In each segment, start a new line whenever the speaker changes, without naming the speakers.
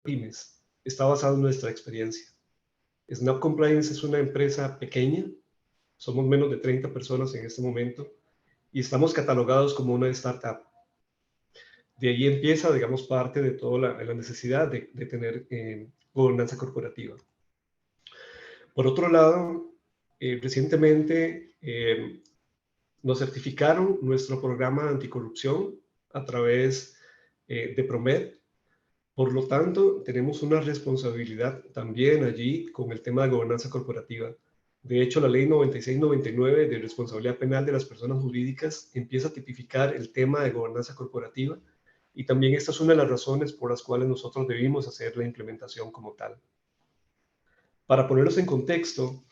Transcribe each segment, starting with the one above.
pymes está basado en nuestra experiencia. Snap Compliance es una empresa pequeña, somos menos de 30 personas en este momento y estamos catalogados como una startup. De ahí empieza, digamos, parte de toda la necesidad de tener gobernanza corporativa. Por otro lado, recientemente nos certificaron nuestro programa anticorrupción a través de Promed. Por lo tanto, tenemos una responsabilidad también allí con el tema de gobernanza corporativa. De hecho, la ley 9699 de responsabilidad penal de las personas jurídicas empieza a tipificar el tema de gobernanza corporativa y también esta es una de las razones por las cuales nosotros debimos hacer la implementación como tal. Para ponerlos en contexto,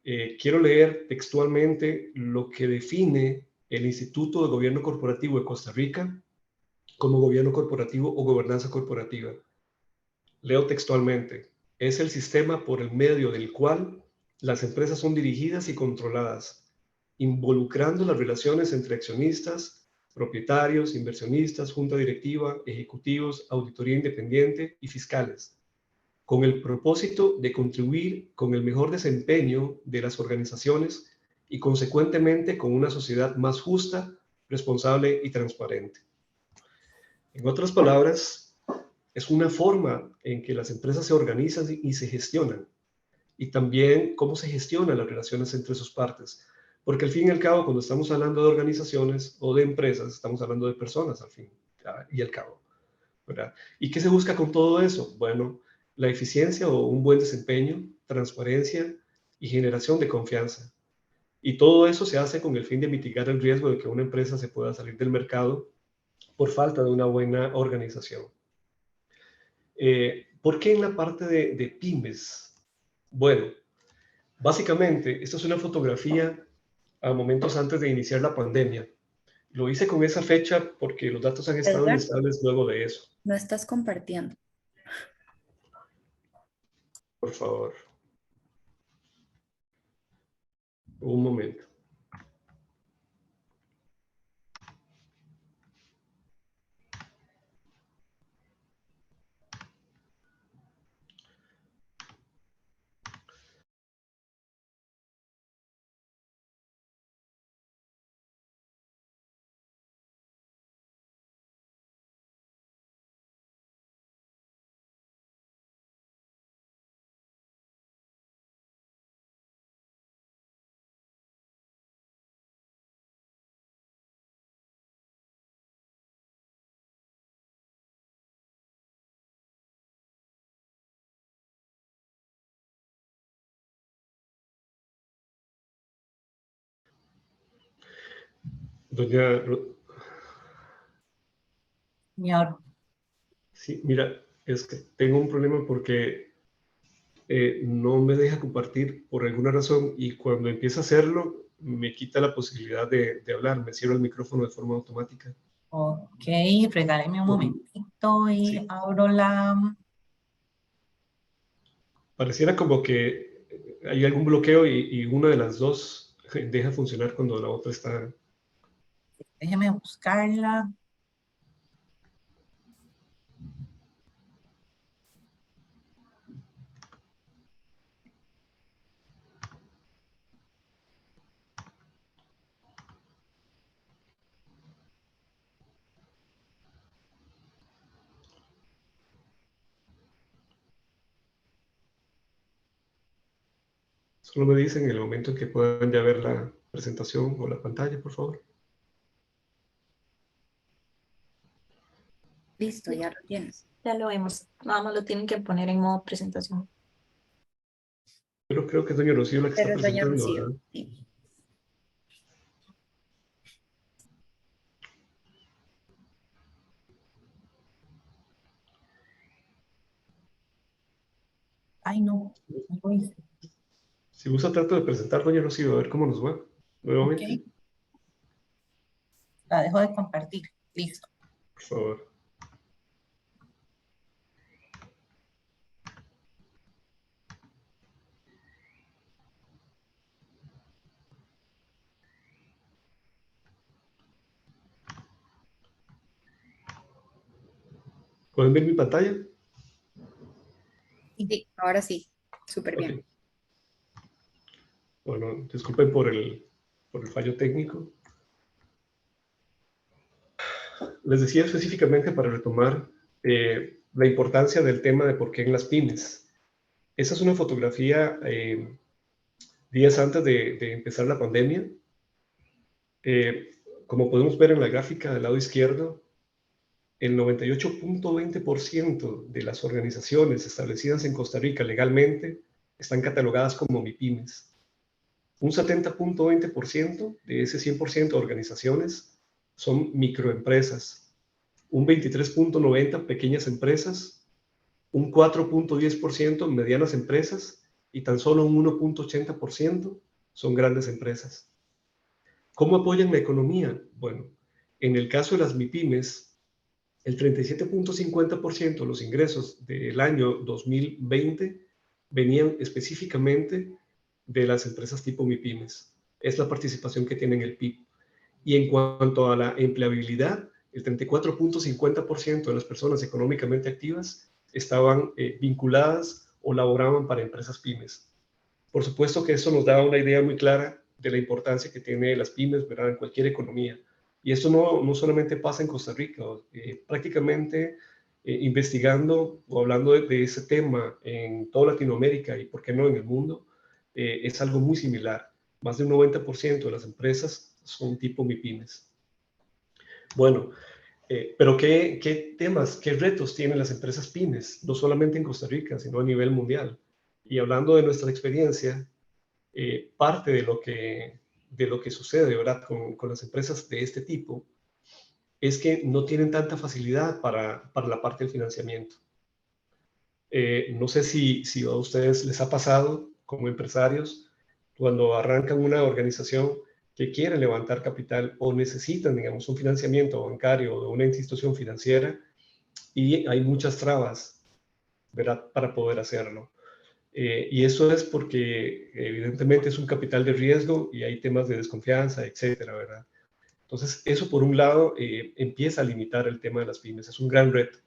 quiero leer textualmente lo que define el Instituto de Gobierno Corporativo de Costa Rica como gobierno corporativo o gobernanza corporativa. Leo textualmente, es el sistema por el medio del cual las empresas son dirigidas y controladas, involucrando las relaciones entre accionistas, propietarios, inversionistas, junta directiva, ejecutivos, auditoría independiente y fiscales, con el propósito de contribuir con el mejor desempeño de las organizaciones y consecuentemente con una sociedad más justa, responsable y transparente. En otras palabras, es una forma en que las empresas se organizan y se gestionan, y también cómo se gestionan las relaciones entre sus partes, porque al fin y al cabo, cuando estamos hablando de organizaciones o de empresas, estamos hablando de personas al fin y al cabo, ¿verdad? ¿Y qué se busca con todo eso? Bueno, la eficiencia o un buen desempeño, transparencia y generación de confianza. Y todo eso se hace con el fin de mitigar el riesgo de que una empresa se pueda salir del mercado por falta de una buena organización. ¿Por qué en la parte de pymes? Bueno, básicamente, esta es una fotografía a momentos antes de iniciar la pandemia. Lo hice con esa fecha porque los datos han estado
Edgar,
inestables luego de eso.
no estás compartiendo.
Por favor, un momento. Doña,
Señor,
sí, mira, es que tengo un problema porque no me deja compartir por alguna razón y cuando empieza a hacerlo me quita la posibilidad de hablar, me cierra el micrófono de forma automática.
ok, regáleme un momentito y
Sí,
abro la...
pareciera como que hay algún bloqueo y una de las dos deja funcionar cuando la otra está.
Déjeme buscarla.
Solo me dicen en el momento en que puedan ya ver la presentación o la pantalla, por favor.
Listo, ya lo tienes.
Ya lo vemos. Nada más lo tienen que poner en modo presentación.
Pero creo que es doña Rocío la que está
Pero es doña
presentando,
Rocío.
¿verdad?
Sí. Ay, no, no lo hice.
Si gusta, trato de presentar doña Rocío, a ver cómo nos va
Ok,
nuevamente,
la dejo de compartir. Listo.
por favor. ¿Pueden ver mi pantalla?
Sí, ahora sí, súper bien.
Ok. Bueno, disculpen por el fallo técnico. Les decía específicamente para retomar la importancia del tema de por qué en las pymes. Esa es una fotografía días antes de empezar la pandemia. Como podemos ver en la gráfica del lado izquierdo, el 98.20% de las organizaciones establecidas en Costa Rica legalmente están catalogadas como MIPYMES. Un 70.20% de ese 100% de organizaciones son microempresas, un 23.90% pequeñas empresas, un 4.10% medianas empresas y tan solo un 1.80% son grandes empresas. ¿Cómo apoyan la economía? Bueno, en el caso de las MIPYMES, el 37.50% de los ingresos del año 2020 venían específicamente de las empresas tipo MIPYMES. Es la participación que tiene en el PIB. Y en cuanto a la empleabilidad, el 34.50% de las personas económicamente activas estaban vinculadas o laboraban para empresas pymes. Por supuesto que eso nos da una idea muy clara de la importancia que tiene las pymes, ¿verdad?, en cualquier economía. Y esto no solamente pasa en Costa Rica, prácticamente investigando o hablando de ese tema en toda Latinoamérica y, por qué no, en el mundo, es algo muy similar. Más de un 90% de las empresas son tipo MIPYMES. Bueno, pero ¿qué temas, qué retos tienen las empresas pymes? No solamente en Costa Rica, sino a nivel mundial. Y hablando de nuestra experiencia, parte de lo que sucede, ¿verdad?, con las empresas de este tipo es que no tienen tanta facilidad para la parte del financiamiento. No sé si a ustedes les ha pasado como empresarios cuando arrancan una organización que quiere levantar capital o necesitan, digamos, un financiamiento bancario o de una institución financiera y hay muchas trabas, ¿verdad?, para poder hacerlo. Y eso es porque evidentemente es un capital de riesgo y hay temas de desconfianza, etcétera, ¿verdad? Entonces, eso por un lado empieza a limitar el tema de las pymes, es un gran reto.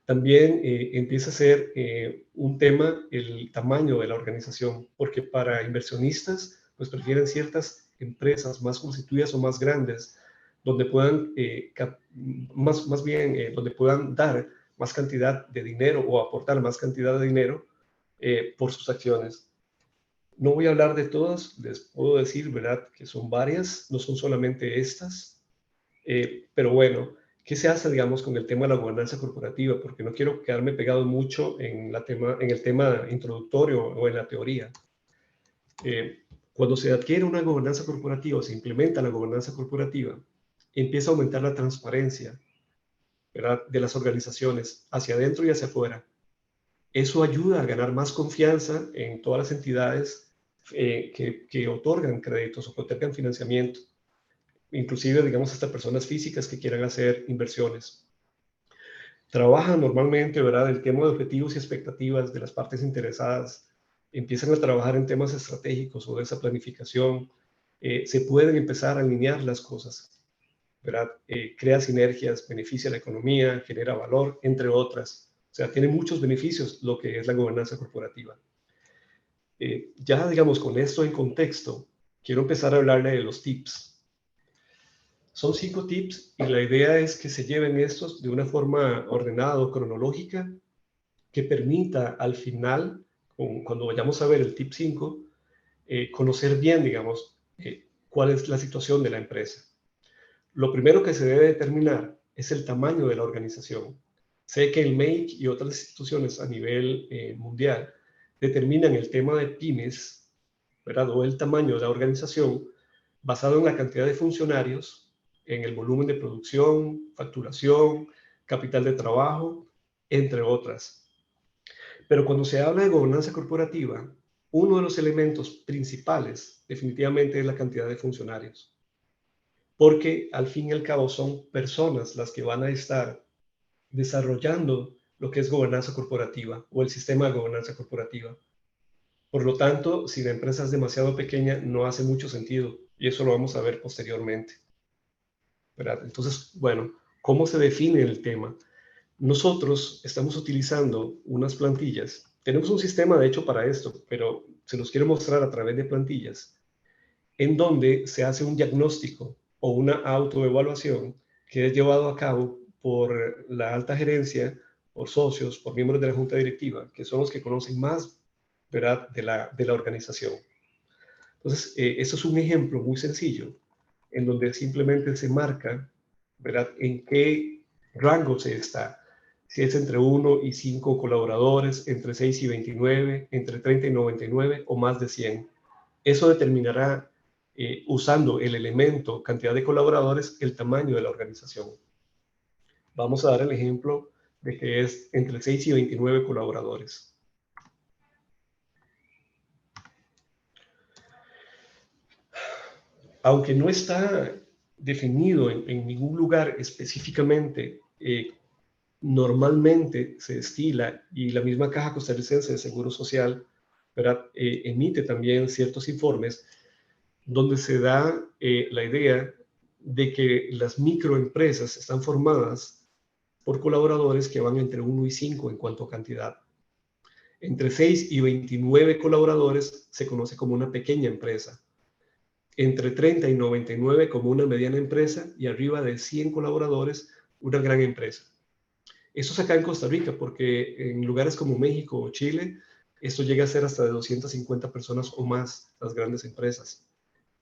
También empieza a ser un tema el tamaño de la organización, porque para inversionistas, pues prefieren ciertas empresas más constituidas o más grandes, donde puedan, más bien, donde puedan dar más cantidad de dinero o aportar más cantidad de dinero por sus acciones. No voy a hablar de todas, les puedo decir, ¿verdad?, que son varias, no son solamente estas, pero bueno, ¿qué se hace, digamos, con el tema de la gobernanza corporativa? Porque no quiero quedarme pegado mucho en el tema introductorio o en la teoría. Cuando se adquiere una gobernanza corporativa o se implementa la gobernanza corporativa, empieza a aumentar la transparencia, ¿verdad?, de las organizaciones hacia adentro y hacia afuera. Eso ayuda a ganar más confianza en todas las entidades que otorgan créditos o que otorgan financiamiento, inclusive, digamos, hasta personas físicas que quieran hacer inversiones. Trabajan normalmente, ¿verdad?, el tema de objetivos y expectativas de las partes interesadas, empiezan a trabajar en temas estratégicos o de esa planificación, se pueden empezar a alinear las cosas, ¿verdad? Crea sinergias, beneficia la economía, genera valor, entre otras. O sea, tiene muchos beneficios lo que es la gobernanza corporativa. Ya, digamos, con esto en contexto, quiero empezar a hablarle de los tips. Son 5 tips y la idea es que se lleven estos de una forma ordenada o cronológica que permita al final, cuando vayamos a ver el tip 5, conocer bien, digamos, cuál es la situación de la empresa. Lo primero que se debe determinar es el tamaño de la organización. Sé que el MEIC y otras instituciones a nivel mundial determinan el tema de pymes, ¿verdad?, o el tamaño de la organización basado en la cantidad de funcionarios, en el volumen de producción, facturación, capital de trabajo, entre otras. Pero cuando se habla de gobernanza corporativa, uno de los elementos principales definitivamente es la cantidad de funcionarios, porque al fin y al cabo son personas las que van a estar desarrollando lo que es gobernanza corporativa o el sistema de gobernanza corporativa. Por lo tanto, si la empresa es demasiado pequeña, no hace mucho sentido, y eso lo vamos a ver posteriormente, ¿verdad? Entonces, bueno, ¿cómo se define el tema? Nosotros estamos utilizando unas plantillas. Tenemos un sistema, de hecho, para esto, pero se los quiero mostrar a través de plantillas, en donde se hace un diagnóstico o una autoevaluación que es llevado a cabo por la alta gerencia, por socios, por miembros de la junta directiva, que son los que conocen más, ¿verdad?, de la organización. Entonces, esto es un ejemplo muy sencillo, en donde simplemente se marca, ¿verdad?, en qué rango se está. Si es entre 1 y 5 colaboradores, entre 6 y 29, entre 30 y 99 o más de 100. Eso determinará, usando el elemento cantidad de colaboradores, el tamaño de la organización. Vamos a dar el ejemplo de que es entre 6 y 29 colaboradores. Aunque no está definido en ningún lugar específicamente, normalmente se estila, y la misma Caja Costarricense de Seguro Social, ¿verdad?, emite también ciertos informes donde se da la idea de que las microempresas están formadas por colaboradores que van entre 1 y 5 en cuanto a cantidad. Entre 6 y 29 colaboradores se conoce como una pequeña empresa. Entre 30 y 99 como una mediana empresa, y arriba de 100 colaboradores, una gran empresa. Eso es acá en Costa Rica, porque en lugares como México o Chile, esto llega a ser hasta de 250 personas o más, las grandes empresas.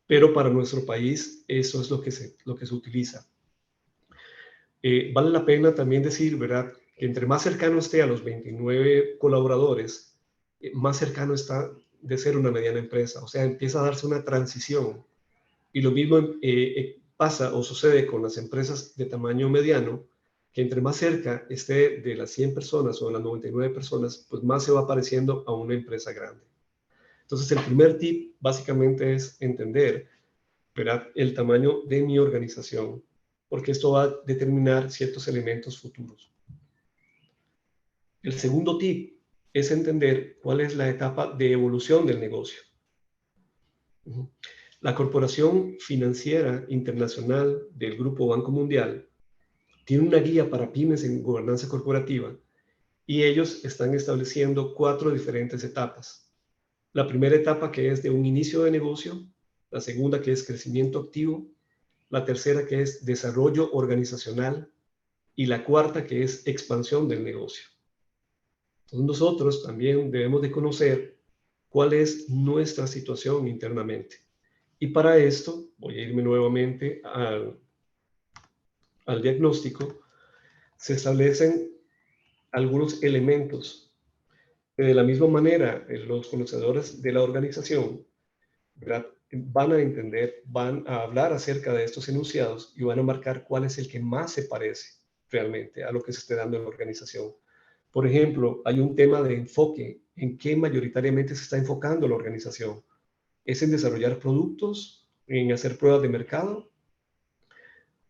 Pero para nuestro país, eso es lo que se utiliza. Vale la pena también decir, ¿verdad?, que entre más cercano esté a los 29 colaboradores, más cercano está de ser una mediana empresa. O sea, empieza a darse una transición. Y lo mismo pasa o sucede con las empresas de tamaño mediano, que entre más cerca esté de las 100 personas o de las 99 personas, pues más se va pareciendo a una empresa grande. Entonces, el primer tip básicamente es entender, ¿verdad?, el tamaño de mi organización, porque esto va a determinar ciertos elementos futuros. El segundo tip es entender cuál es la etapa de evolución del negocio. La Corporación Financiera Internacional del Grupo Banco Mundial tiene una guía para pymes en gobernanza corporativa, y ellos están estableciendo 4 diferentes etapas. La primera etapa, que es de un inicio de negocio; la segunda, que es crecimiento activo; la tercera, que es desarrollo organizacional; y la cuarta, que es expansión del negocio. Entonces nosotros también debemos de conocer cuál es nuestra situación internamente. Y para esto voy a irme nuevamente al diagnóstico. Se establecen algunos elementos. De la misma manera, los conocedores de la organización, ¿verdad?, van a entender, van a hablar acerca de estos enunciados y van a marcar cuál es el que más se parece realmente a lo que se esté dando en la organización. Por ejemplo, hay un tema de enfoque. ¿En qué mayoritariamente se está enfocando la organización? ¿Es en desarrollar productos, en hacer pruebas de mercado?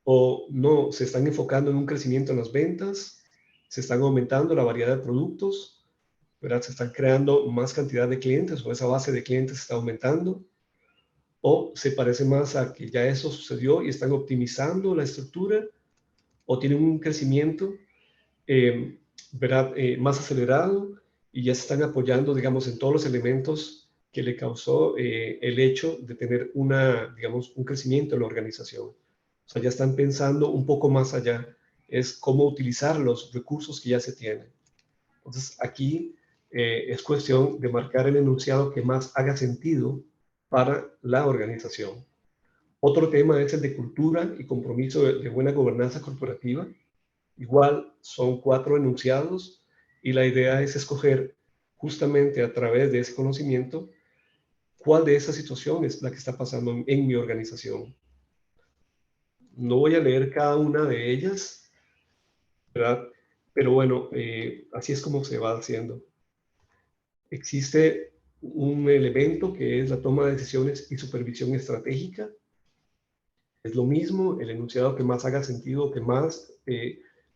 ¿O no, se están enfocando en un crecimiento en las ventas? ¿Se están aumentando la variedad de productos? ¿Verdad? ¿Se están creando más cantidad de clientes, o esa base de clientes se está aumentando? ¿O se parece más a que ya eso sucedió y están optimizando la estructura? ¿O tienen un crecimiento ¿verdad?, más acelerado, y ya se están apoyando, digamos, en todos los elementos que le causó el hecho de tener digamos, un crecimiento en la organización? O sea, ya están pensando un poco más allá, es cómo utilizar los recursos que ya se tienen. Entonces, aquí es cuestión de marcar el enunciado que más haga sentido para la organización. Otro tema es el de cultura y compromiso de buena gobernanza corporativa. Igual son 4 enunciados, y la idea es escoger justamente a través de ese conocimiento cuál de esas situaciones es la que está pasando en mi organización. No voy a leer cada una de ellas, ¿verdad? Pero bueno, así es como se va haciendo. Existe un elemento que es la toma de decisiones y supervisión estratégica. Es lo mismo, el enunciado que más haga sentido, que más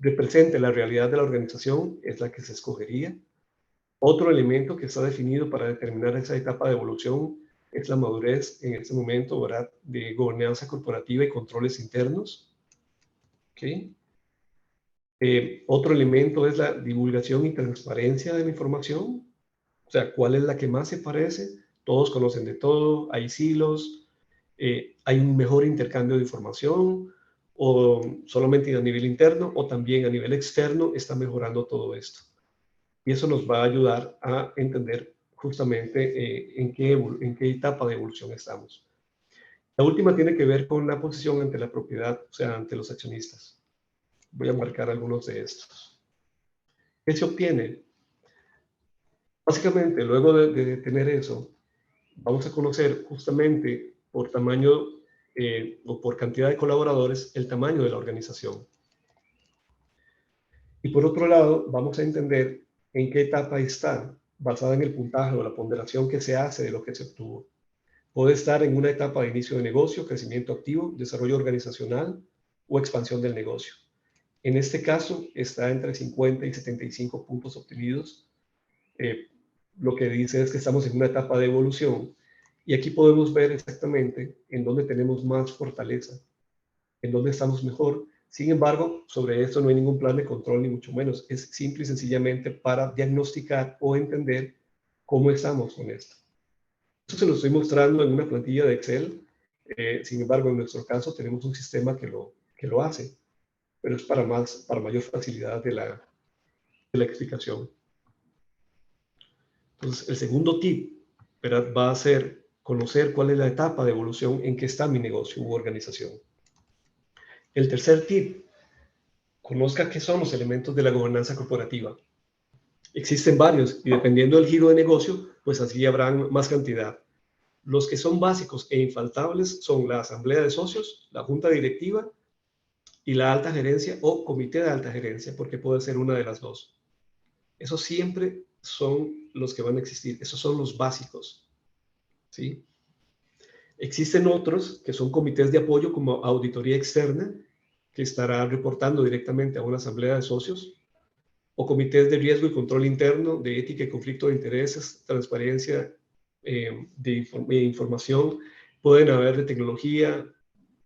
represente la realidad de la organización, es la que se escogería. Otro elemento que está definido para determinar esa etapa de evolución es la madurez en este momento, ¿verdad?, de gobernanza corporativa y controles internos. ¿Okay? Otro elemento es la divulgación y transparencia de la información. O sea, ¿cuál es la que más se parece? Todos conocen de todo, hay silos, hay un mejor intercambio de información, o solamente a nivel interno o también a nivel externo está mejorando todo esto. Y eso nos va a ayudar a entender justamente en qué etapa de evolución estamos. La última tiene que ver con la posición ante la propiedad, o sea, ante los accionistas. Voy a marcar algunos de estos. ¿Qué se obtiene? Básicamente, luego de tener eso, vamos a conocer justamente por tamaño o por cantidad de colaboradores el tamaño de la organización. Y por otro lado, vamos a entender en qué etapa está, basada en el puntaje o la ponderación que se hace de lo que se obtuvo. Puede estar en una etapa de inicio de negocio, crecimiento activo, desarrollo organizacional o expansión del negocio. En este caso, está entre 50 y 75 puntos obtenidos. Lo que dice es que estamos en una etapa de evolución. Y aquí podemos ver exactamente en dónde tenemos más fortaleza, en dónde estamos mejor. Sin embargo, sobre esto no hay ningún plan de control, ni mucho menos. Es simple y sencillamente para diagnosticar o entender cómo estamos con esto. Esto se lo estoy mostrando en una plantilla de Excel. Sin embargo, en nuestro caso tenemos un sistema que lo hace, pero es para mayor facilidad de la explicación. Entonces, el segundo tip, ¿verdad?, va a ser conocer cuál es la etapa de evolución en que está mi negocio u organización. El tercer tip, conozca qué son los elementos de la gobernanza corporativa. Existen varios y dependiendo del giro de negocio, pues así habrán más cantidad. Los que son básicos e infaltables son la asamblea de socios, la junta directiva y la alta gerencia o comité de alta gerencia, porque puede ser una de las dos. Esos siempre son los que van a existir. Esos son los básicos, ¿sí? Existen otros que son comités de apoyo como auditoría externa, que estará reportando directamente a una asamblea de socios, o comités de riesgo y control interno, de ética y conflicto de intereses, transparencia de información, pueden haber de tecnología.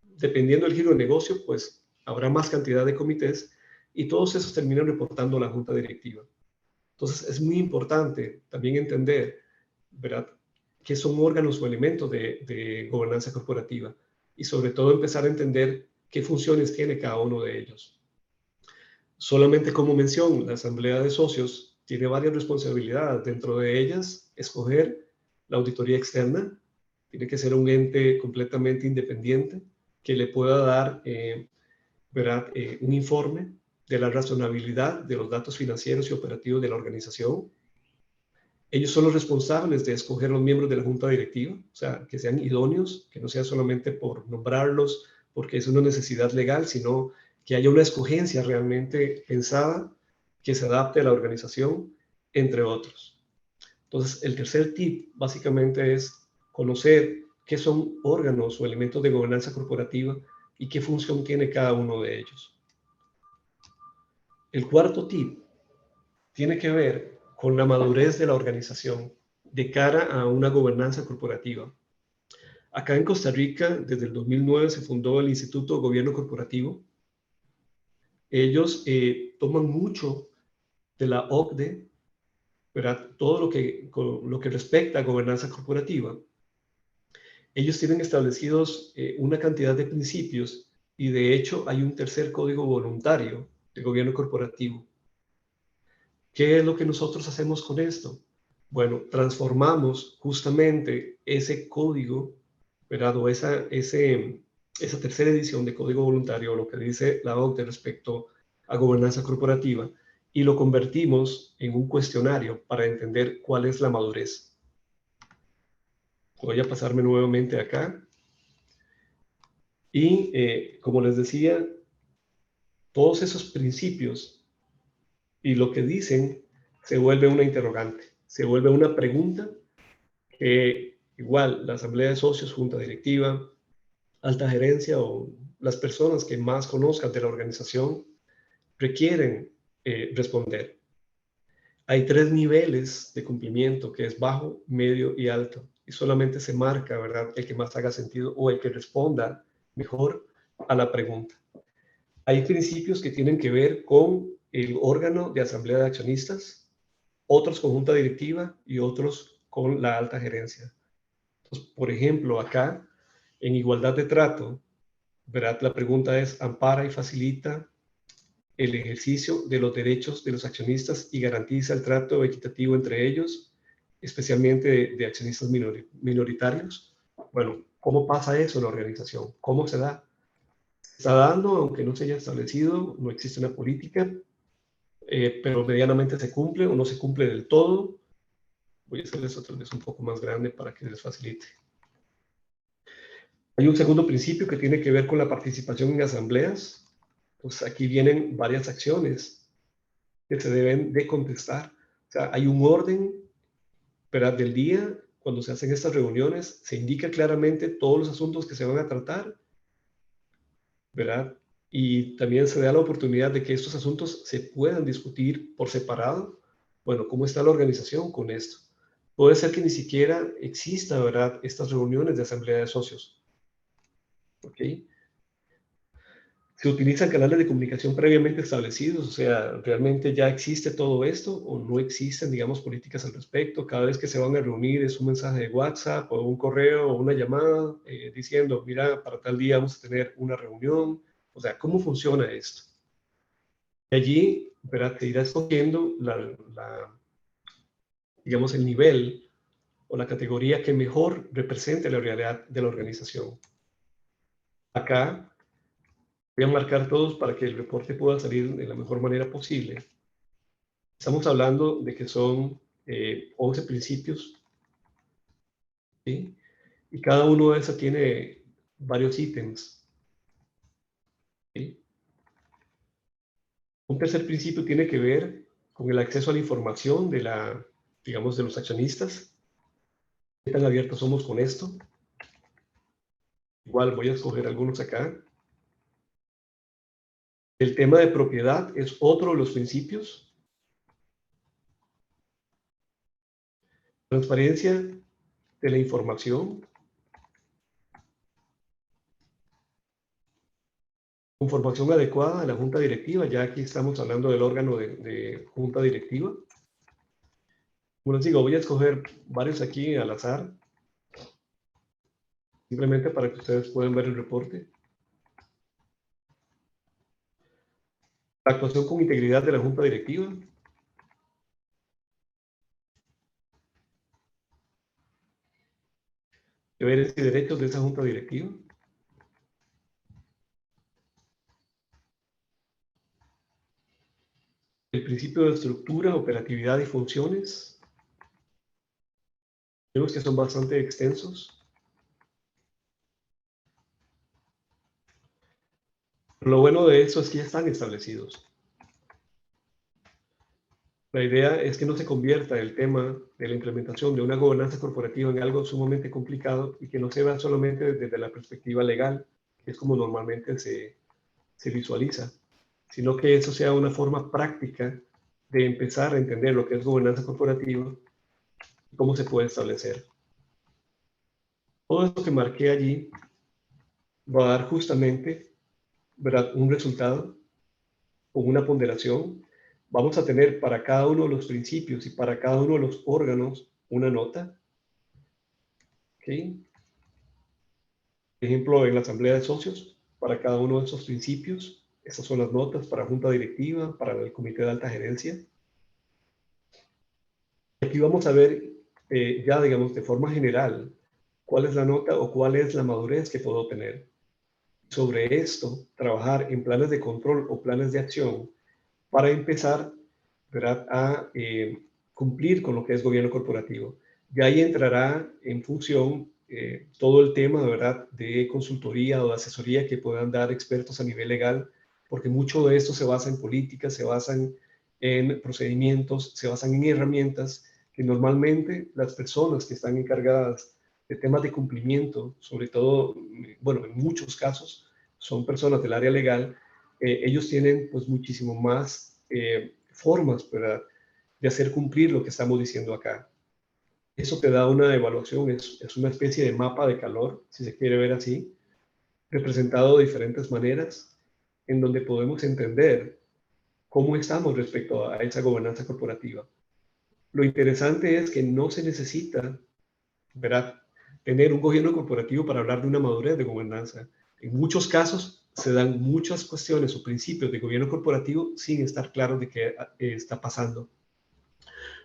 Dependiendo del giro de negocio, pues habrá más cantidad de comités y todos esos terminan reportando a la junta directiva. Entonces es muy importante también entender, ¿verdad?, qué son órganos o elementos de gobernanza corporativa y sobre todo empezar a entender qué funciones tiene cada uno de ellos. Solamente como mención, la asamblea de socios tiene varias responsabilidades. Dentro de ellas, escoger la auditoría externa. Tiene que ser un ente completamente independiente que le pueda dar ¿verdad?, un informe de la razonabilidad de los datos financieros y operativos de la organización. Ellos son los responsables de escoger los miembros de la junta directiva, o sea, que sean idóneos, que no sea solamente por nombrarlos, porque es una necesidad legal, sino que haya una escogencia realmente pensada, que se adapte a la organización, entre otros. Entonces, el tercer tip básicamente es conocer qué son órganos o elementos de gobernanza corporativa y qué función tiene cada uno de ellos. El cuarto tip tiene que ver con la madurez de la organización de cara a una gobernanza corporativa. Acá en Costa Rica, desde el 2009 se fundó el Instituto de Gobierno Corporativo. Ellos toman mucho de la OCDE, ¿verdad?, todo lo que respecta a gobernanza corporativa. Ellos tienen establecidos una cantidad de principios y de hecho hay un tercer código voluntario de gobierno corporativo. ¿Qué es lo que nosotros hacemos con esto? Bueno, transformamos justamente ese código, ¿verdad?, o esa tercera edición de código voluntario, lo que dice la OCDE respecto a gobernanza corporativa, y lo convertimos en un cuestionario para entender cuál es la madurez. Voy a pasarme nuevamente acá. Y como les decía, todos esos principios y lo que dicen se vuelve una interrogante, se vuelve una pregunta que igual la asamblea de socios, junta directiva, alta gerencia o las personas que más conozcan de la organización requieren responder. Hay 3 niveles de cumplimiento, que es bajo, medio y alto, y solamente se marca, ¿verdad?, el que más haga sentido o el que responda mejor a la pregunta. Hay principios que tienen que ver con el órgano de asamblea de accionistas, otros con junta directiva y otros con la alta gerencia. Entonces, por ejemplo, acá, en igualdad de trato, ¿verdad? La pregunta es, ¿ampara y facilita el ejercicio de los derechos de los accionistas y garantiza el trato equitativo entre ellos, especialmente de accionistas minoritarios? Bueno, ¿cómo pasa eso en la organización? ¿Cómo se da? Se está dando, aunque no se haya establecido, no existe una política, pero medianamente se cumple o no se cumple del todo. Voy a hacerles otra vez un poco más grande para que les facilite. Hay un segundo principio que tiene que ver con la participación en asambleas. Pues aquí vienen varias acciones que se deben de contestar. O sea, hay un orden, ¿verdad? Del día. Cuando se hacen estas reuniones, se indica claramente todos los asuntos que se van a tratar, ¿verdad? Y también se da la oportunidad de que estos asuntos se puedan discutir por separado. Bueno, ¿cómo está la organización con esto? Puede ser que ni siquiera exista, ¿verdad?, estas reuniones de asamblea de socios. ¿Ok? Se utilizan canales de comunicación previamente establecidos, o sea, ¿realmente ya existe todo esto o no existen, digamos, políticas al respecto? Cada vez que se van a reunir es un mensaje de WhatsApp o un correo o una llamada diciendo, mira, para tal día vamos a tener una reunión. O sea, ¿cómo funciona esto? Y allí, ¿verdad?, te irá escogiendo digamos, el nivel o la categoría que mejor represente la realidad de la organización. Acá voy a marcar todos para que el reporte pueda salir de la mejor manera posible. Estamos hablando de que son 11 principios, ¿sí? Y cada uno de esos tiene varios ítems, ¿sí? Un tercer principio tiene que ver con el acceso a la información de digamos, de los accionistas. ¿Qué tan abiertos somos con esto? Igual voy a escoger algunos acá. El tema de propiedad es otro de los principios. Transparencia de la información. Conformación adecuada de la junta directiva. Ya aquí estamos hablando del órgano de junta directiva. Como les digo, voy a escoger varios aquí al azar. Simplemente para que ustedes puedan ver el reporte. La actuación con integridad de la junta directiva. Deberes y derechos de esa junta directiva. El principio de estructura, operatividad y funciones. Vemos que son bastante extensos. Lo bueno de eso es que ya están establecidos. La idea es que no se convierta el tema de la implementación de una gobernanza corporativa en algo sumamente complicado y que no se vea solamente desde la perspectiva legal, que es como normalmente se visualiza, sino que eso sea una forma práctica de empezar a entender lo que es gobernanza corporativa y cómo se puede establecer. Todo esto que marqué allí va a dar justamente, ¿verdad?, un resultado con una ponderación. Vamos a tener para cada uno de los principios y para cada uno de los órganos una nota. ¿Okay? Ejemplo, en la asamblea de socios, para cada uno de esos principios, estas son las notas para junta directiva, para el comité de alta gerencia. Aquí vamos a ver ya, digamos, de forma general, cuál es la nota o cuál es la madurez que puedo tener. Sobre esto, trabajar en planes de control o planes de acción para empezar, ¿verdad?, a cumplir con lo que es gobierno corporativo. De ahí entrará en función todo el tema, ¿verdad?, de consultoría o de asesoría que puedan dar expertos a nivel legal, porque mucho de esto se basa en políticas, se basan en procedimientos, se basan en herramientas que normalmente las personas que están encargadas de temas de cumplimiento, sobre todo, bueno, en muchos casos, son personas del área legal, ellos tienen pues muchísimo más formas, ¿verdad?, de hacer cumplir lo que estamos diciendo acá. Eso te da una evaluación, es una especie de mapa de calor, si se quiere ver así, representado de diferentes maneras, en donde podemos entender cómo estamos respecto a esa gobernanza corporativa. Lo interesante es que no se necesita, ¿verdad?, tener un gobierno corporativo para hablar de una madurez de gobernanza. En muchos casos se dan muchas cuestiones o principios de gobierno corporativo sin estar claros de qué está pasando.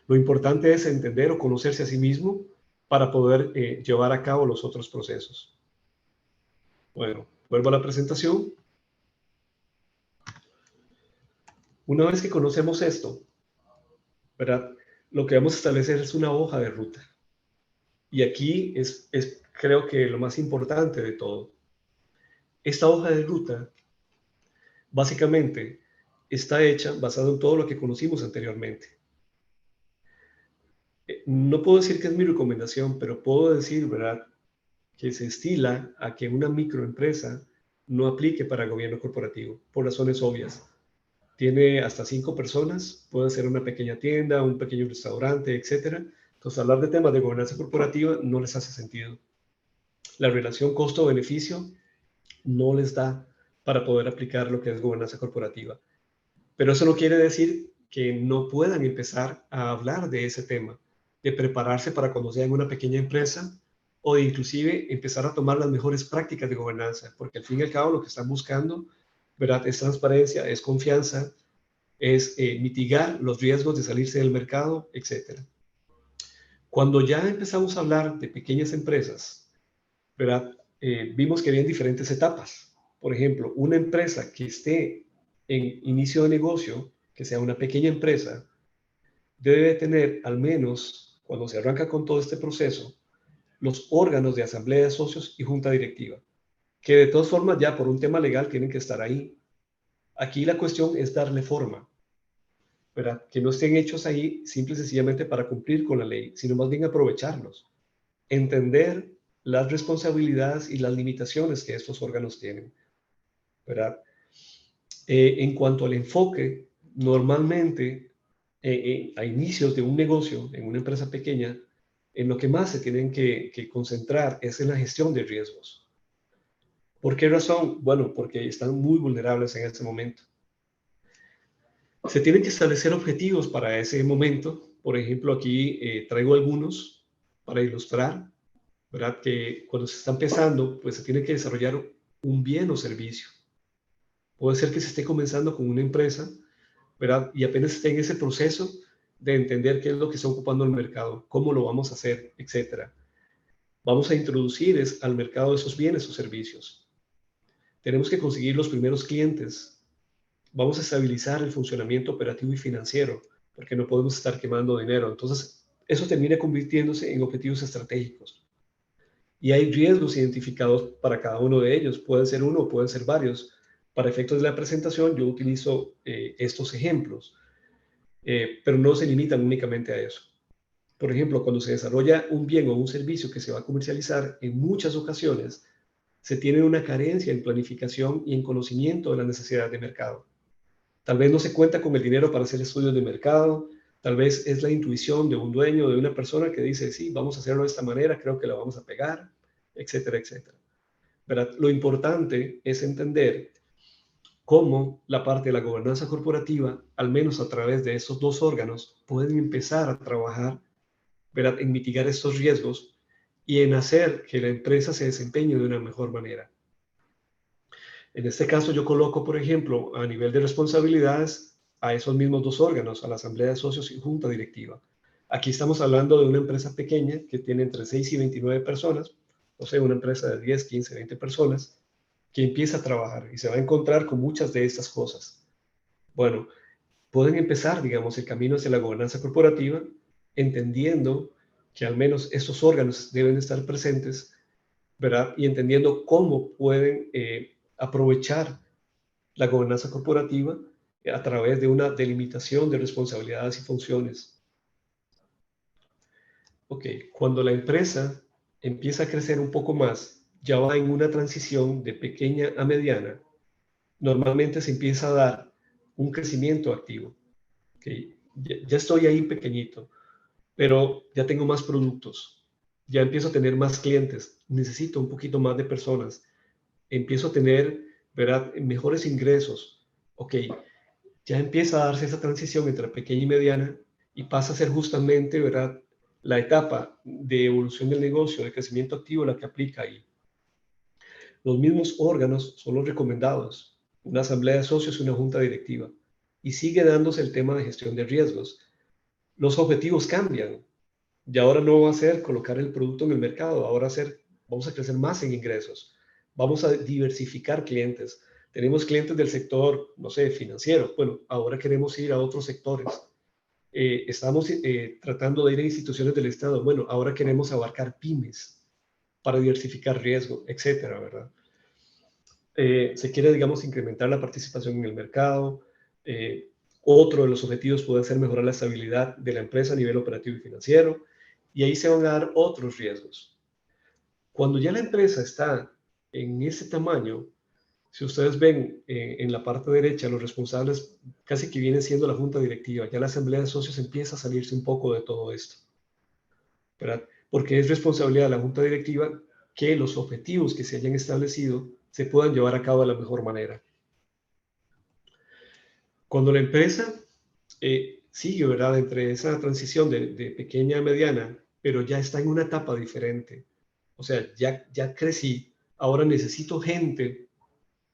Lo importante es entender o conocerse a sí mismo para poder llevar a cabo los otros procesos. Bueno, vuelvo a la presentación. Una vez que conocemos esto, ¿verdad?, lo que vamos a establecer es una hoja de ruta. Y aquí es creo que lo más importante de todo. Esta hoja de ruta básicamente está hecha basada en todo lo que conocimos anteriormente. No puedo decir que es mi recomendación, pero puedo decir, ¿verdad?, que se estila a que una microempresa no aplique para gobierno corporativo, por razones obvias. Tiene hasta 5 personas, puede ser una pequeña tienda, un pequeño restaurante, etc. Entonces, hablar de temas de gobernanza corporativa no les hace sentido. La relación costo-beneficio no les da para poder aplicar lo que es gobernanza corporativa. Pero eso no quiere decir que no puedan empezar a hablar de ese tema, de prepararse para cuando sean una pequeña empresa o de inclusive empezar a tomar las mejores prácticas de gobernanza, porque al fin y al cabo lo que están buscando, ¿verdad?, es transparencia, es confianza, es mitigar los riesgos de salirse del mercado, etc. Cuando ya empezamos a hablar de pequeñas empresas, ¿verdad?, vimos que había diferentes etapas. Por ejemplo, una empresa que esté en inicio de negocio, que sea una pequeña empresa, debe tener al menos, cuando se arranca con todo este proceso, los órganos de asamblea de socios y junta directiva, que de todas formas ya por un tema legal tienen que estar ahí. Aquí la cuestión es darle forma, ¿verdad?, que no estén hechos ahí simple y sencillamente para cumplir con la ley, sino más bien aprovecharlos, entender las responsabilidades y las limitaciones que estos órganos tienen, ¿verdad? En cuanto al enfoque, normalmente a inicios de un negocio, en una empresa pequeña, en lo que más se tienen que concentrar es en la gestión de riesgos. ¿Por qué razón? Bueno, porque están muy vulnerables en este momento. Se tienen que establecer objetivos para ese momento. Por ejemplo, aquí traigo algunos para ilustrar, ¿verdad?, que cuando se está empezando, pues se tiene que desarrollar un bien o servicio. Puede ser que se esté comenzando con una empresa, ¿verdad?, y apenas esté en ese proceso de entender qué es lo que está ocupando el mercado, cómo lo vamos a hacer, etc. Vamos a introducir al mercado esos bienes o servicios. Tenemos que conseguir los primeros clientes. Vamos a estabilizar el funcionamiento operativo y financiero, porque no podemos estar quemando dinero. Entonces, eso termina convirtiéndose en objetivos estratégicos. Y hay riesgos identificados para cada uno de ellos. Pueden ser uno o pueden ser varios. Para efectos de la presentación, yo utilizo estos ejemplos, pero no se limitan únicamente a eso. Por ejemplo, cuando se desarrolla un bien o un servicio que se va a comercializar, en muchas ocasiones se tiene una carencia en planificación y en conocimiento de las necesidades de mercado. Tal vez no se cuenta con el dinero para hacer estudios de mercado, tal vez es la intuición de un dueño, de una persona que dice, sí, vamos a hacerlo de esta manera, creo que la vamos a pegar, etcétera, etcétera. ¿Verdad? Lo importante es entender cómo la parte de la gobernanza corporativa, al menos a través de estos dos órganos, pueden empezar a trabajar, ¿verdad?, en mitigar estos riesgos y en hacer que la empresa se desempeñe de una mejor manera. En este caso yo coloco, por ejemplo, a nivel de responsabilidades a esos mismos dos órganos, a la asamblea de socios y junta directiva. Aquí estamos hablando de una empresa pequeña que tiene entre 6 y 29 personas, o sea, una empresa de 10, 15, 20 personas, que empieza a trabajar y se va a encontrar con muchas de estas cosas. Bueno, pueden empezar, digamos, el camino hacia la gobernanza corporativa, entendiendo que al menos estos órganos deben estar presentes, ¿verdad? Y entendiendo cómo pueden aprovechar la gobernanza corporativa a través de una delimitación de responsabilidades y funciones. Ok, cuando la empresa empieza a crecer un poco más, ya va en una transición de pequeña a mediana, normalmente se empieza a dar un crecimiento activo. Okay, ya estoy ahí pequeñito, pero ya tengo más productos, ya empiezo a tener más clientes, necesito un poquito más de personas, empiezo a tener ¿verdad? Mejores ingresos. Ok, ya empieza a darse esa transición entre pequeña y mediana y pasa a ser justamente, ¿verdad?, la etapa de evolución del negocio, de crecimiento activo, la que aplica ahí. Los mismos órganos son los recomendados, una asamblea de socios y una junta directiva. Y sigue dándose el tema de gestión de riesgos. Los objetivos cambian. Y ahora no va a ser colocar el producto en el mercado, ahora vamos a crecer más en ingresos. Vamos a diversificar clientes. Tenemos clientes del sector, no sé, financiero. Bueno, ahora queremos ir a otros sectores. Estamos tratando de ir a instituciones del Estado. Bueno, ahora queremos abarcar pymes para diversificar riesgo, etcétera, ¿verdad? Se quiere, digamos, incrementar la participación en el mercado. Otro de los objetivos puede ser mejorar la estabilidad de la empresa a nivel operativo y financiero. Y ahí se van a dar otros riesgos. Cuando ya la empresa está en ese tamaño, si ustedes ven en la parte derecha, los responsables casi que viene siendo la junta directiva. Ya la asamblea de socios empieza a salirse un poco de todo esto, ¿verdad? Porque es responsabilidad de la junta directiva que los objetivos que se hayan establecido se puedan llevar a cabo de la mejor manera. Cuando la empresa sigue, ¿verdad?, entre esa transición de pequeña a mediana, pero ya está en una etapa diferente. O sea, ya crecí, ahora necesito gente,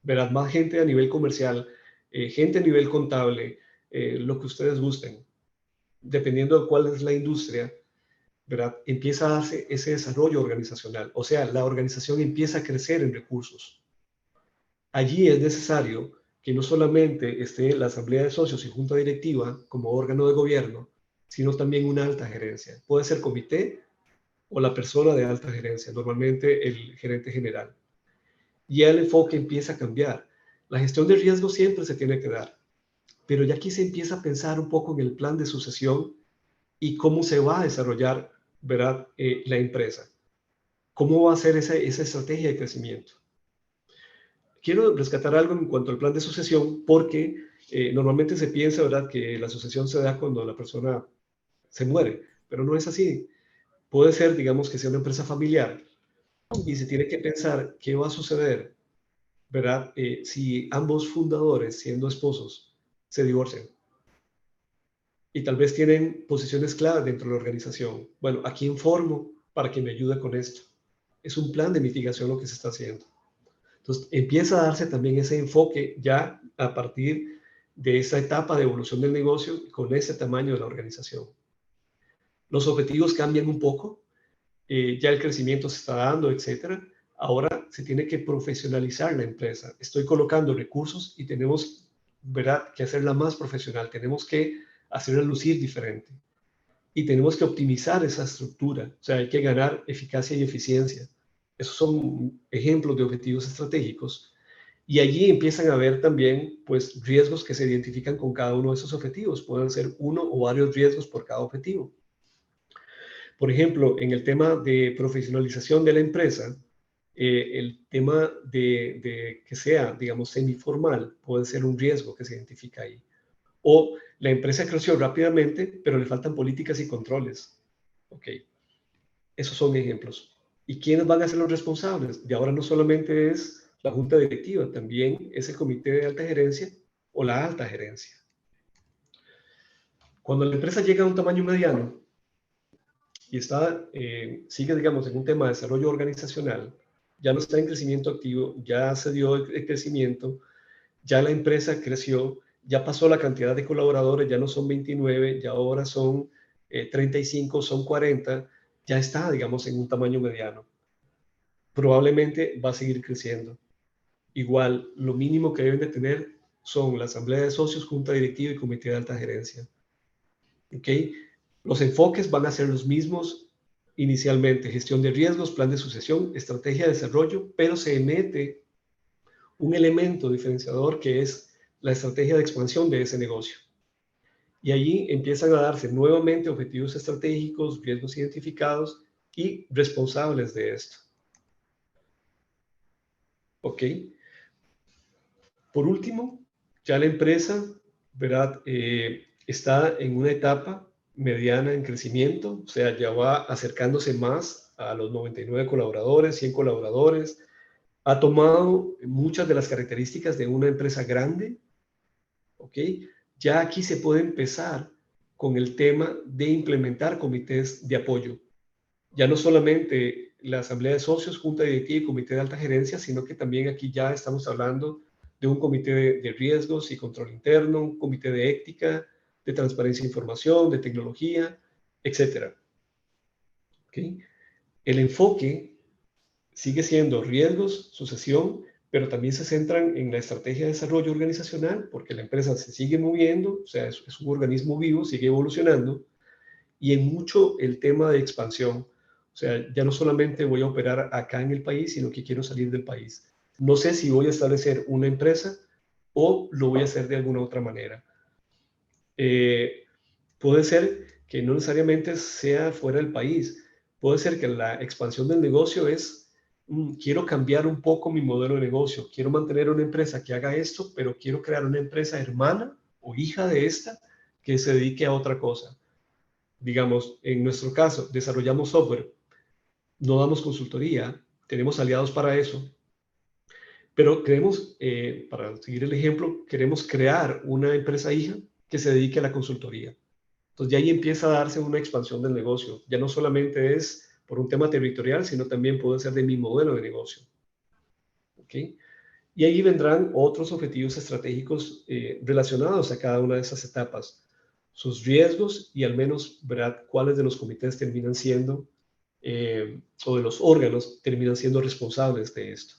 ¿verdad?, más gente a nivel comercial, gente a nivel contable, lo que ustedes gusten, dependiendo de cuál es la industria, ¿verdad?, empieza a darse ese desarrollo organizacional. O sea, la organización empieza a crecer en recursos. Allí es necesario que no solamente esté la asamblea de socios y junta directiva como órgano de gobierno, sino también una alta gerencia. Puede ser comité o la persona de alta gerencia, normalmente el gerente general. Y el enfoque empieza a cambiar. La gestión de riesgo siempre se tiene que dar, pero ya aquí se empieza a pensar un poco en el plan de sucesión y cómo se va a desarrollar, ¿verdad?, la empresa. ¿Cómo va a ser esa estrategia de crecimiento? Quiero rescatar algo en cuanto al plan de sucesión, porque normalmente se piensa, ¿verdad?, que la sucesión se da cuando la persona se muere, pero no es así. Puede ser, digamos, que sea una empresa familiar y se tiene que pensar qué va a suceder, ¿verdad?, si ambos fundadores, siendo esposos, se divorcian y tal vez tienen posiciones clave dentro de la organización. Bueno, ¿a quién formo para que me ayude con esto? Es un plan de mitigación lo que se está haciendo. Entonces, empieza a darse también ese enfoque ya a partir de esa etapa de evolución del negocio con ese tamaño de la organización. Los objetivos cambian un poco, ya el crecimiento se está dando, etcétera. Ahora se tiene que profesionalizar la empresa. Estoy colocando recursos y tenemos, ¿verdad?, que hacerla más profesional. Tenemos que hacerla lucir diferente. Y tenemos que optimizar esa estructura. O sea, hay que ganar eficacia y eficiencia. Esos son ejemplos de objetivos estratégicos. Y allí empiezan a haber también, pues, riesgos que se identifican con cada uno de esos objetivos. Pueden ser uno o varios riesgos por cada objetivo. Por ejemplo, en el tema de profesionalización de la empresa, el tema de que sea, digamos, semiformal puede ser un riesgo que se identifica ahí. O la empresa creció rápidamente, pero le faltan políticas y controles. Ok, esos son ejemplos. ¿Y quiénes van a ser los responsables? De ahora no solamente es la junta directiva, también es el comité de alta gerencia o la alta gerencia. Cuando la empresa llega a un tamaño mediano y sigue, digamos, en un tema de desarrollo organizacional, ya no está en crecimiento activo, ya se dio el crecimiento, ya la empresa creció, ya pasó la cantidad de colaboradores, ya no son 29, ya ahora son 35, son 40, ya está, digamos, en un tamaño mediano. Probablemente va a seguir creciendo. Igual, lo mínimo que deben de tener son la asamblea de socios, junta directiva y comité de alta gerencia. ¿Ok? Los enfoques van a ser los mismos inicialmente: gestión de riesgos, plan de sucesión, estrategia de desarrollo, pero se mete un elemento diferenciador que es la estrategia de expansión de ese negocio. Y allí empiezan a darse nuevamente objetivos estratégicos, riesgos identificados y responsables de esto. ¿Ok? Por último, ya la empresa, ¿verdad?, está en una etapa mediana en crecimiento, o sea, ya va acercándose más a los 99 colaboradores, 100 colaboradores, ha tomado muchas de las características de una empresa grande, ¿ok? Ya aquí se puede empezar con el tema de implementar comités de apoyo. Ya no solamente la asamblea de socios, junta directiva y comité de alta gerencia, sino que también aquí ya estamos hablando de un comité de riesgos y control interno, un comité de ética, de transparencia de información, de tecnología, etcétera. ¿Okay? El enfoque sigue siendo riesgos, sucesión, pero también se centran en la estrategia de desarrollo organizacional, porque la empresa se sigue moviendo, o sea, es un organismo vivo, sigue evolucionando, y en mucho el tema de expansión. O sea, ya no solamente voy a operar acá en el país, sino que quiero salir del país. No sé si voy a establecer una empresa o lo voy a hacer de alguna otra manera. Puede ser que no necesariamente sea fuera del país. Puede ser que la expansión del negocio es, quiero cambiar un poco mi modelo de negocio. Quiero mantener una empresa que haga esto, pero quiero crear una empresa hermana o hija de esta que se dedique a otra cosa. Digamos, en nuestro caso, desarrollamos software, no damos consultoría, tenemos aliados para eso, pero queremos, para seguir el ejemplo, queremos crear una empresa hija que se dedique a la consultoría. Entonces, ya ahí empieza a darse una expansión del negocio. Ya no solamente es por un tema territorial, sino también puede ser de mi modelo de negocio. ¿Ok? Y ahí vendrán otros objetivos estratégicos relacionados a cada una de esas etapas, sus riesgos y al menos ver cuáles de los comités terminan siendo, o de los órganos terminan siendo responsables de esto.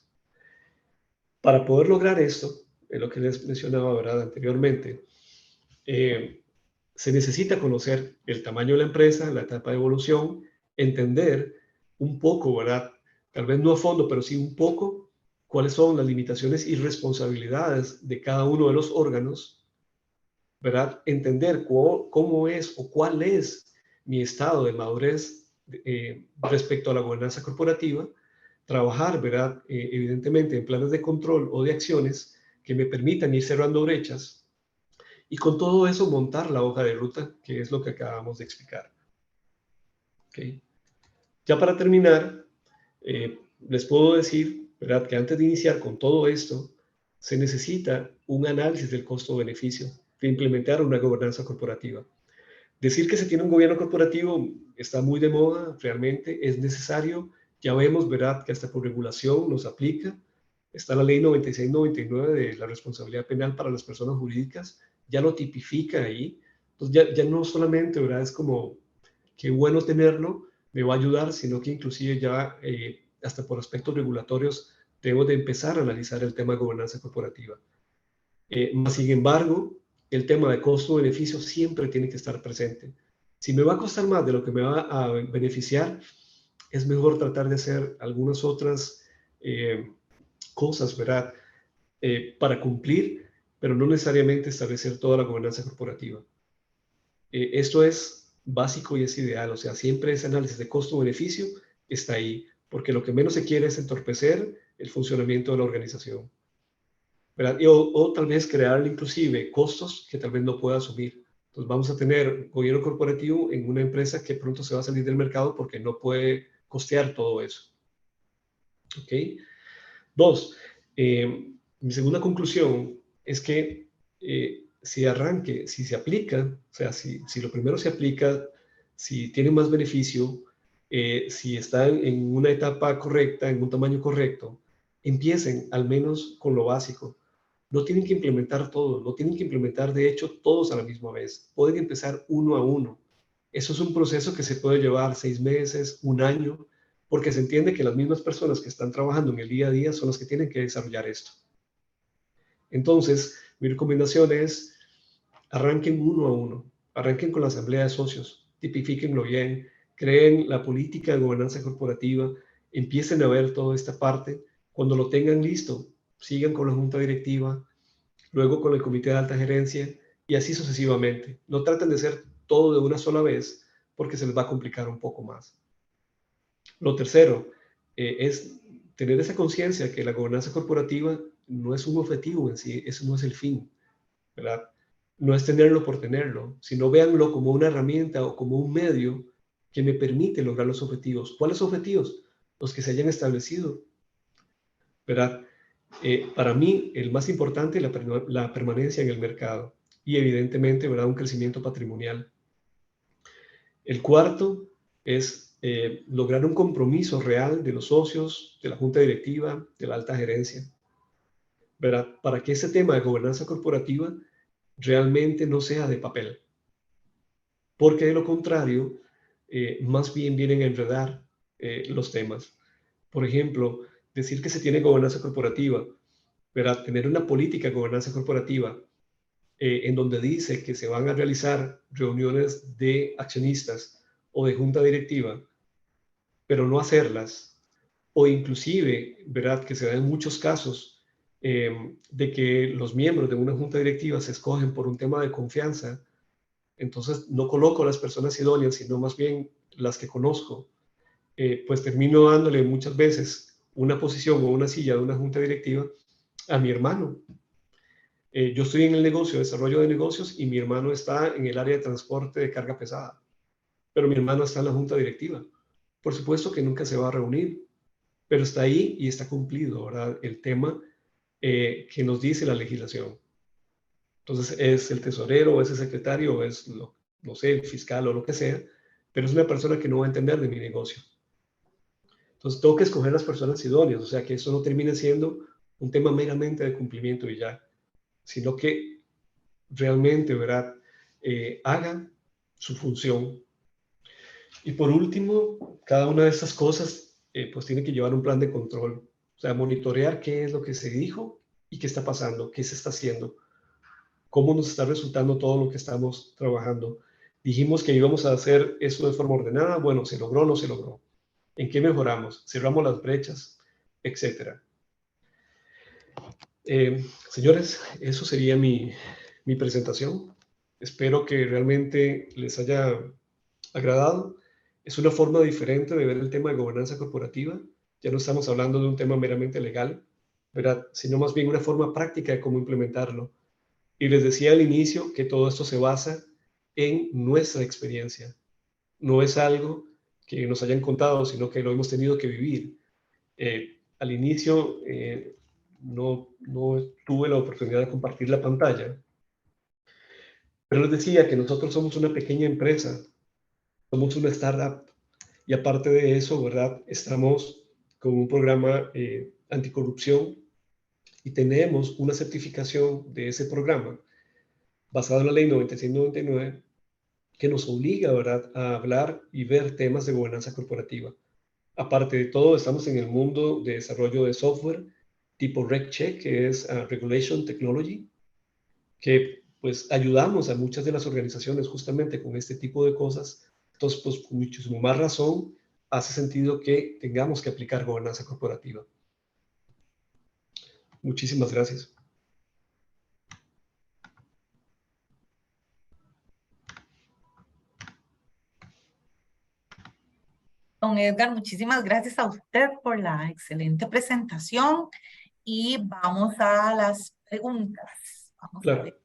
Para poder lograr esto, lo que les mencionaba, ¿verdad?, anteriormente, se necesita conocer el tamaño de la empresa, la etapa de evolución, entender un poco, ¿verdad?, tal vez no a fondo, pero sí un poco, cuáles son las limitaciones y responsabilidades de cada uno de los órganos, ¿verdad? Entender cómo es o cuál es mi estado de madurez respecto a la gobernanza corporativa, trabajar, ¿verdad? Evidentemente en planes de control o de acciones que me permitan ir cerrando brechas y con todo eso montar la hoja de ruta, que es lo que acabamos de explicar. ¿Okay? Ya para terminar, les puedo decir, ¿verdad?, que antes de iniciar con todo esto, se necesita un análisis del costo-beneficio de implementar una gobernanza corporativa. Decir que se tiene un gobierno corporativo está muy de moda, realmente es necesario. Ya vemos, ¿verdad?, que hasta por regulación nos aplica. Está la ley 96-99 de la responsabilidad penal para las personas jurídicas, ya lo tipifica ahí. Entonces ya no solamente, ¿verdad?, es como, qué bueno tenerlo, me va a ayudar, sino que inclusive ya hasta por aspectos regulatorios debo de empezar a analizar el tema de gobernanza corporativa. Sin embargo, el tema de costo-beneficio siempre tiene que estar presente. Si me va a costar más de lo que me va a beneficiar, es mejor tratar de hacer algunas otras cosas, ¿verdad?, para cumplir, pero no necesariamente establecer toda la gobernanza corporativa. Esto es básico y es ideal, o sea, siempre ese análisis de costo-beneficio está ahí, porque lo que menos se quiere es entorpecer el funcionamiento de la organización, ¿verdad? O tal vez crear inclusive costos que tal vez no pueda asumir. Entonces vamos a tener gobierno corporativo en una empresa que pronto se va a salir del mercado porque no puede costear todo eso. ¿Ok? Dos, mi segunda conclusión es que si se aplica, o sea, si lo primero se aplica, si tiene más beneficio, si están en una etapa correcta, en un tamaño correcto, empiecen al menos con lo básico. No tienen que implementar todo, no tienen que implementar de hecho todos a la misma vez. Pueden empezar uno a uno. Eso es un proceso que se puede llevar 6 meses, un año, porque se entiende que las mismas personas que están trabajando en el día a día son las que tienen que desarrollar esto. Entonces, mi recomendación es, arranquen uno a uno, arranquen con la asamblea de socios, tipifíquenlo bien, creen la política de gobernanza corporativa, empiecen a ver toda esta parte. Cuando lo tengan listo, sigan con la junta directiva, luego con el comité de alta gerencia y así sucesivamente. No traten de hacer todo de una sola vez porque se les va a complicar un poco más. Lo tercero es tener esa conciencia que la gobernanza corporativa no es un objetivo en sí, eso no es el fin, ¿verdad? No es tenerlo por tenerlo, sino véanlo como una herramienta o como un medio que me permite lograr los objetivos. ¿Cuáles objetivos? Los que se hayan establecido. ¿verdad? Para mí, el más importante es la permanencia en el mercado y evidentemente, ¿verdad?, un crecimiento patrimonial. El cuarto es lograr un compromiso real de los socios, de la junta directiva, de la alta gerencia, ¿verdad? Para que ese tema de gobernanza corporativa realmente no sea de papel, porque de lo contrario, más bien vienen a enredar los temas. Por ejemplo, decir que se tiene gobernanza corporativa, ¿verdad? Tener una política de gobernanza corporativa en donde dice que se van a realizar reuniones de accionistas o de junta directiva, pero no hacerlas, o inclusive, ¿verdad?, que se da en muchos casos de que los miembros de una junta directiva se escogen por un tema de confianza, entonces no coloco a las personas idóneas, sino más bien las que conozco, pues termino dándole muchas veces una posición o una silla de una junta directiva a mi hermano. Yo estoy en el negocio, desarrollo de negocios, y mi hermano está en el área de transporte de carga pesada, pero mi hermano está en la junta directiva. Por supuesto que nunca se va a reunir, pero está ahí y está cumplido, ¿verdad?, el tema que nos dice la legislación. Entonces es el tesorero, o es el secretario, o es, no sé, el fiscal o lo que sea, pero es una persona que no va a entender de mi negocio. Entonces tengo que escoger las personas idóneas, o sea, que eso no termine siendo un tema meramente de cumplimiento y ya, sino que realmente, ¿verdad?, haga su función. Y por último, cada una de estas cosas pues tiene que llevar un plan de control, o sea, monitorear qué es lo que se dijo y qué está pasando, qué se está haciendo, cómo nos está resultando todo lo que estamos trabajando. Dijimos que íbamos a hacer eso de forma ordenada, bueno, ¿se logró o no se logró? ¿En qué mejoramos? ¿Cerramos las brechas? Etcétera. Señores, eso sería mi presentación. Espero que realmente les haya agradado. Es una forma diferente de ver el tema de gobernanza corporativa. Ya no estamos hablando de un tema meramente legal, ¿verdad?, sino más bien una forma práctica de cómo implementarlo. Y les decía al inicio que todo esto se basa en nuestra experiencia. No es algo que nos hayan contado, sino que lo hemos tenido que vivir. Al inicio no tuve la oportunidad de compartir la pantalla, pero les decía que nosotros somos una pequeña empresa, somos una startup, y aparte de eso, ¿verdad?, estamos con un programa anticorrupción y tenemos una certificación de ese programa basado en la ley 9699 que nos obliga, ¿verdad?, a hablar y ver temas de gobernanza corporativa. Aparte de todo, estamos en el mundo de desarrollo de software tipo RegCheck, que es Regulation Technology, que pues ayudamos a muchas de las organizaciones justamente con este tipo de cosas. Entonces, pues con muchísimo más razón hace sentido que tengamos que aplicar gobernanza corporativa. Muchísimas gracias.
Don Edgar, muchísimas gracias a usted por la excelente presentación y vamos a las preguntas. Vamos a
Claro.
ver.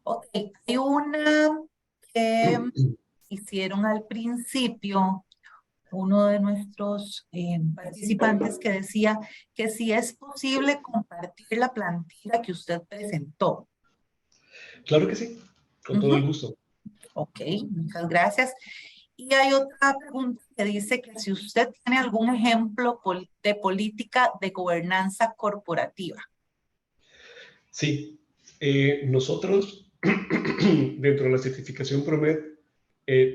Ok, hay una que hicieron al principio, uno de nuestros participantes, que decía que si es posible compartir la plantilla que usted presentó.
Claro que sí, con todo el gusto.
Ok, muchas gracias. Y hay otra pregunta que dice que si usted tiene algún ejemplo de política de gobernanza corporativa.
Sí, nosotros dentro de la certificación PROMED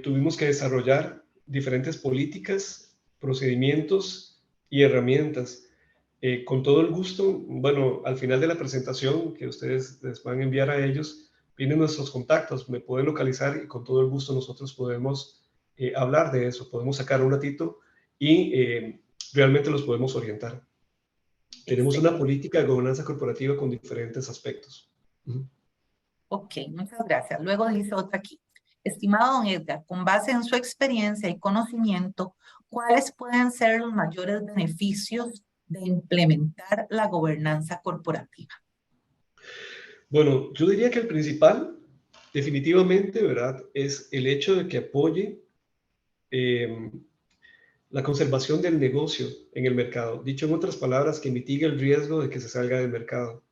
tuvimos que desarrollar diferentes políticas, procedimientos y herramientas. Con todo el gusto, bueno, al final de la presentación que ustedes les van a enviar a ellos, vienen nuestros contactos, me pueden localizar y con todo el gusto nosotros podemos hablar de eso, podemos sacar un ratito y realmente los podemos orientar. Tenemos una política de gobernanza corporativa con diferentes aspectos.
Ok, muchas gracias. Luego dice otra aquí. Estimado don Edgar, con base en su experiencia y conocimiento, ¿cuáles pueden ser los mayores beneficios de implementar la gobernanza corporativa?
Bueno, yo diría que el principal, definitivamente, ¿verdad?, es el hecho de que apoye la conservación del negocio en el mercado. Dicho en otras palabras, que mitigue el riesgo de que se salga del mercado.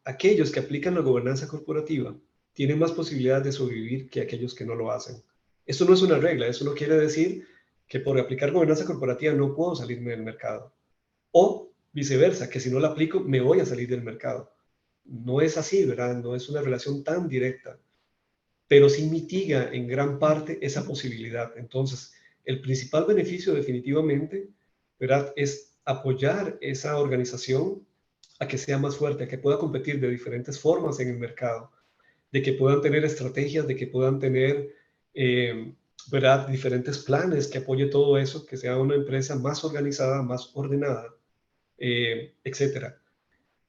Aquellos que aplican la gobernanza corporativa tienen más posibilidades de sobrevivir que aquellos que no lo hacen. Esto no es una regla, eso no quiere decir que por aplicar gobernanza corporativa no puedo salirme del mercado. O viceversa, que si no la aplico me voy a salir del mercado. No es así, ¿verdad? No es una relación tan directa, pero sí mitiga en gran parte esa posibilidad. Entonces, el principal beneficio definitivamente, ¿verdad?, es apoyar esa organización a que sea más fuerte, a que pueda competir de diferentes formas en el mercado, de que puedan tener estrategias, de que puedan tener, ¿verdad?, diferentes planes que apoye todo eso, que sea una empresa más organizada, más ordenada, etcétera.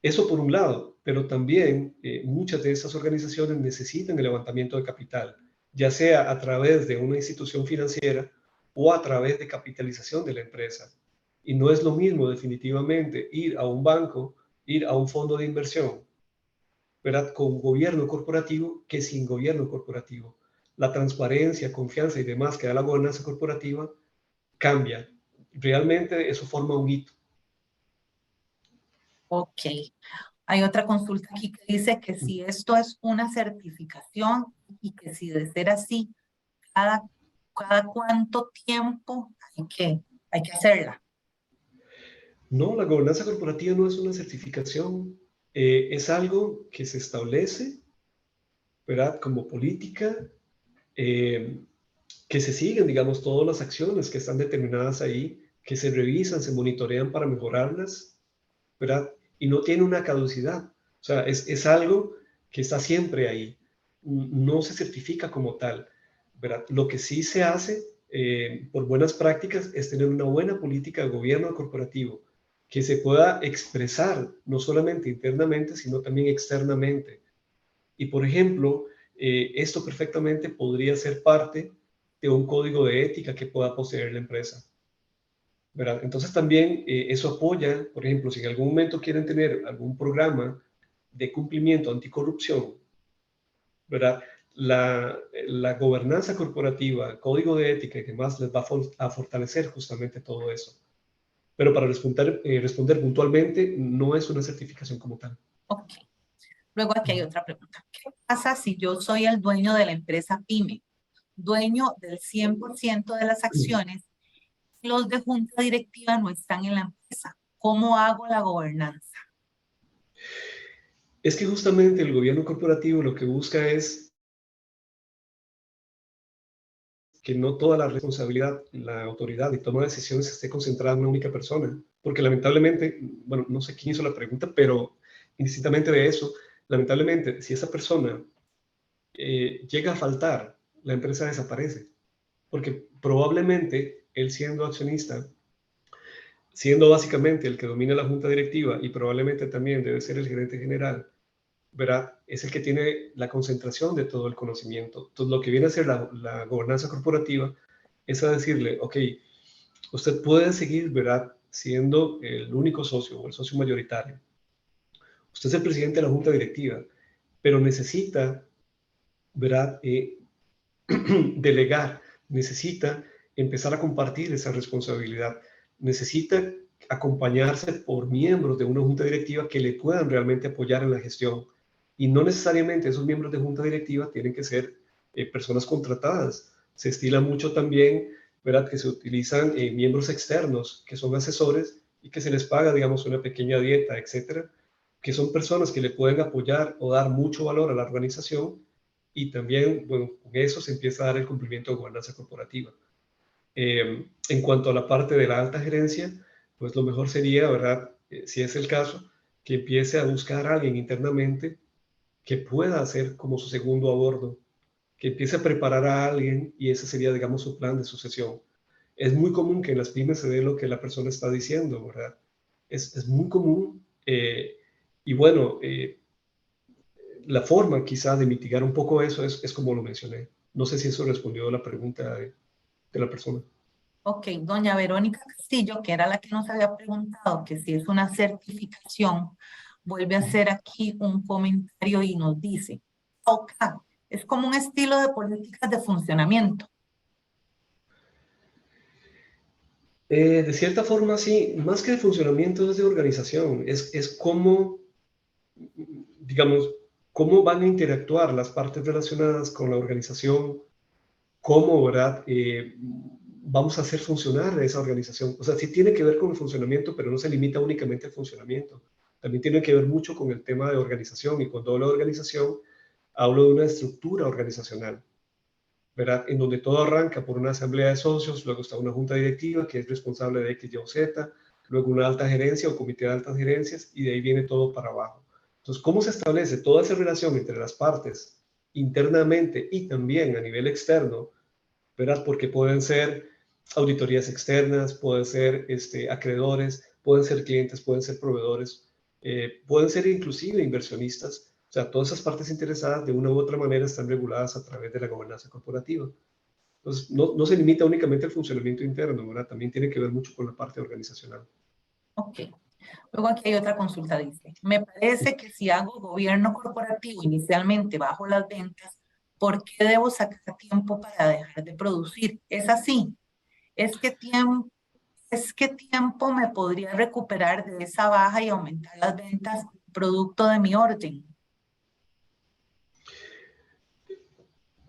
Eso por un lado, pero también muchas de estas organizaciones necesitan el levantamiento de capital, ya sea a través de una institución financiera o a través de capitalización de la empresa. Y no es lo mismo definitivamente ir a un banco, ir a un fondo de inversión, ¿verdad?, con gobierno corporativo que sin gobierno corporativo. La transparencia, confianza y demás que da la gobernanza corporativa cambia. Realmente eso forma un hito.
Ok. Hay otra consulta aquí que dice que si esto es una certificación y que si de ser así, cada cuánto tiempo hay que hacerla.
No, la gobernanza corporativa no es una certificación, es algo que se establece, ¿verdad?, como política, eh, que se siguen, digamos, todas las acciones que están determinadas ahí, que se revisan, se monitorean para mejorarlas, ¿verdad? Y no tiene una caducidad. O sea, es algo que está siempre ahí. No se certifica como tal, ¿verdad? Lo que sí se hace por buenas prácticas es tener una buena política de gobierno corporativo que se pueda expresar no solamente internamente, sino también externamente. Y, por ejemplo, esto perfectamente podría ser parte de un código de ética que pueda poseer la empresa, ¿verdad? Entonces también eso apoya, por ejemplo, si en algún momento quieren tener algún programa de cumplimiento anticorrupción, ¿verdad? La gobernanza corporativa, código de ética y demás les va a fortalecer justamente todo eso. Pero para responder puntualmente, no es una certificación como tal.
Ok. Luego aquí hay otra pregunta. ¿Qué pasa si yo soy el dueño de la empresa PYME, dueño del 100% de las acciones, los de junta directiva no están en la empresa? ¿Cómo hago la gobernanza?
Es que justamente el gobierno corporativo lo que busca es que no toda la responsabilidad, la autoridad y toma de decisiones esté concentrada en una única persona. Porque lamentablemente, bueno, no sé quién hizo la pregunta, pero indistintamente de eso, lamentablemente, si esa persona llega a faltar, la empresa desaparece. Porque probablemente él siendo accionista, siendo básicamente el que domina la junta directiva y probablemente también debe ser el gerente general, ¿verdad?, es el que tiene la concentración de todo el conocimiento. Entonces, lo que viene a ser la gobernanza corporativa es a decirle, ok, usted puede seguir, ¿verdad?, siendo el único socio o el socio mayoritario. Usted es el presidente de la junta directiva, pero necesita, ¿verdad?, delegar, necesita empezar a compartir esa responsabilidad, necesita acompañarse por miembros de una junta directiva que le puedan realmente apoyar en la gestión. Y no necesariamente esos miembros de junta directiva tienen que ser personas contratadas. Se estila mucho también, ¿verdad?, que se utilizan miembros externos que son asesores y que se les paga, digamos, una pequeña dieta, etcétera, que son personas que le pueden apoyar o dar mucho valor a la organización y también, bueno, con eso se empieza a dar el cumplimiento de gobernanza corporativa. En cuanto a la parte de la alta gerencia, pues lo mejor sería, ¿verdad?, si es el caso, que empiece a buscar a alguien internamente que pueda hacer como su segundo a bordo, que empiece a preparar a alguien y ese sería, digamos, su plan de sucesión. Es muy común que en las pymes se dé lo que la persona está diciendo, ¿verdad? Es muy común y bueno, la forma quizá de mitigar un poco eso es como lo mencioné. No sé si eso respondió a la pregunta de la persona.
Ok, doña Verónica Castillo, que era la que nos había preguntado que si es una certificación, vuelve a hacer aquí un comentario y nos dice, ok, es como un estilo de políticas de funcionamiento.
De cierta forma, sí, más que de funcionamiento es de organización, es cómo, digamos, cómo van a interactuar las partes relacionadas con la organización, cómo, ¿verdad? Vamos a hacer funcionar esa organización. O sea, sí tiene que ver con el funcionamiento, pero no se limita únicamente al funcionamiento. También tiene que ver mucho con el tema de organización, y cuando hablo de organización, hablo de una estructura organizacional, ¿verdad? En donde todo arranca por una asamblea de socios, luego está una junta directiva que es responsable de X, Y o Z, luego una alta gerencia o comité de altas gerencias, y de ahí viene todo para abajo. Entonces, ¿cómo se establece toda esa relación entre las partes internamente y también a nivel externo, ¿verdad? Porque pueden ser auditorías externas, pueden ser acreedores, pueden ser clientes, pueden ser proveedores, pueden ser inclusive inversionistas. O sea, todas esas partes interesadas de una u otra manera están reguladas a través de la gobernanza corporativa. Entonces, no se limita únicamente al funcionamiento interno, ¿verdad? También tiene que ver mucho con la parte organizacional.
Ok. Luego aquí hay otra consulta, dice, me parece que si hago gobierno corporativo inicialmente bajo las ventas, ¿por qué debo sacar tiempo para dejar de producir? ¿Es así? ¿Es que tiempo me podría recuperar de esa baja y aumentar las ventas producto de mi orden?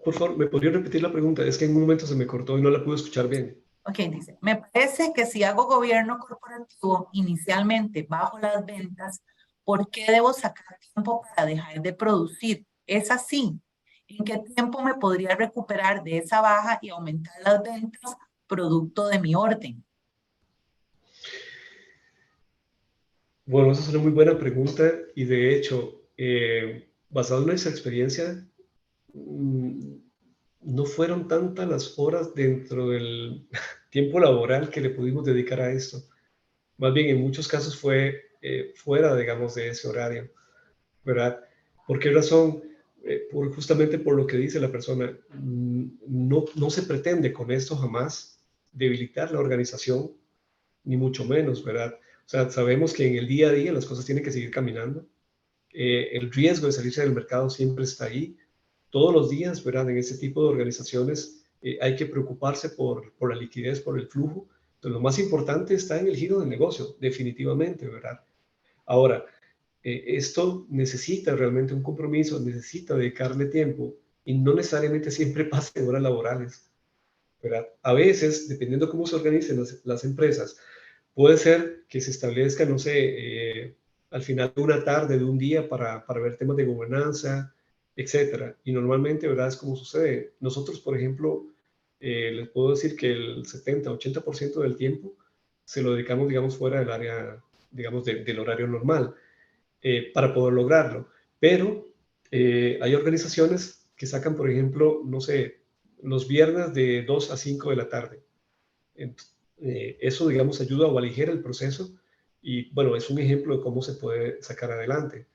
Por favor, ¿me podría repetir la pregunta? Es que en un momento se me cortó y no la pude escuchar bien.
Ok, dice, me parece que si hago gobierno corporativo inicialmente bajo las ventas, ¿por qué debo sacar tiempo para dejar de producir? ¿Es así? ¿En qué tiempo me podría recuperar de esa baja y aumentar las ventas producto de mi orden?
Bueno, esa es una muy buena pregunta, y de hecho, basado en nuestra experiencia, mm, no fueron tantas las horas dentro del tiempo laboral que le pudimos dedicar a esto. Más bien, en muchos casos fue fuera, digamos, de ese horario, ¿verdad? ¿Por qué razón? Justamente por lo que dice la persona. No se pretende con esto jamás debilitar la organización, ni mucho menos, ¿verdad? O sea, sabemos que en el día a día las cosas tienen que seguir caminando. El riesgo de salirse del mercado siempre está ahí. Todos los días, ¿verdad? En este tipo de organizaciones hay que preocuparse por la liquidez, por el flujo. Entonces, lo más importante está en el giro del negocio, definitivamente, ¿verdad? Ahora, esto necesita realmente un compromiso, necesita dedicarle tiempo, y no necesariamente siempre pasa en horas laborales, ¿verdad? A veces, dependiendo cómo se organicen las empresas, puede ser que se establezca, no sé, al final de una tarde, de un día, para ver temas de gobernanza, etcétera. Y normalmente, ¿verdad? Es como sucede. Nosotros, por ejemplo, les puedo decir que el 70-80% del tiempo se lo dedicamos, digamos, fuera del área, digamos, del horario normal, para poder lograrlo. Pero hay organizaciones que sacan, por ejemplo, no sé, los viernes de 2 a 5 de la tarde. Eso, digamos, ayuda o aligera el proceso, y bueno, es un ejemplo de cómo se puede sacar adelante.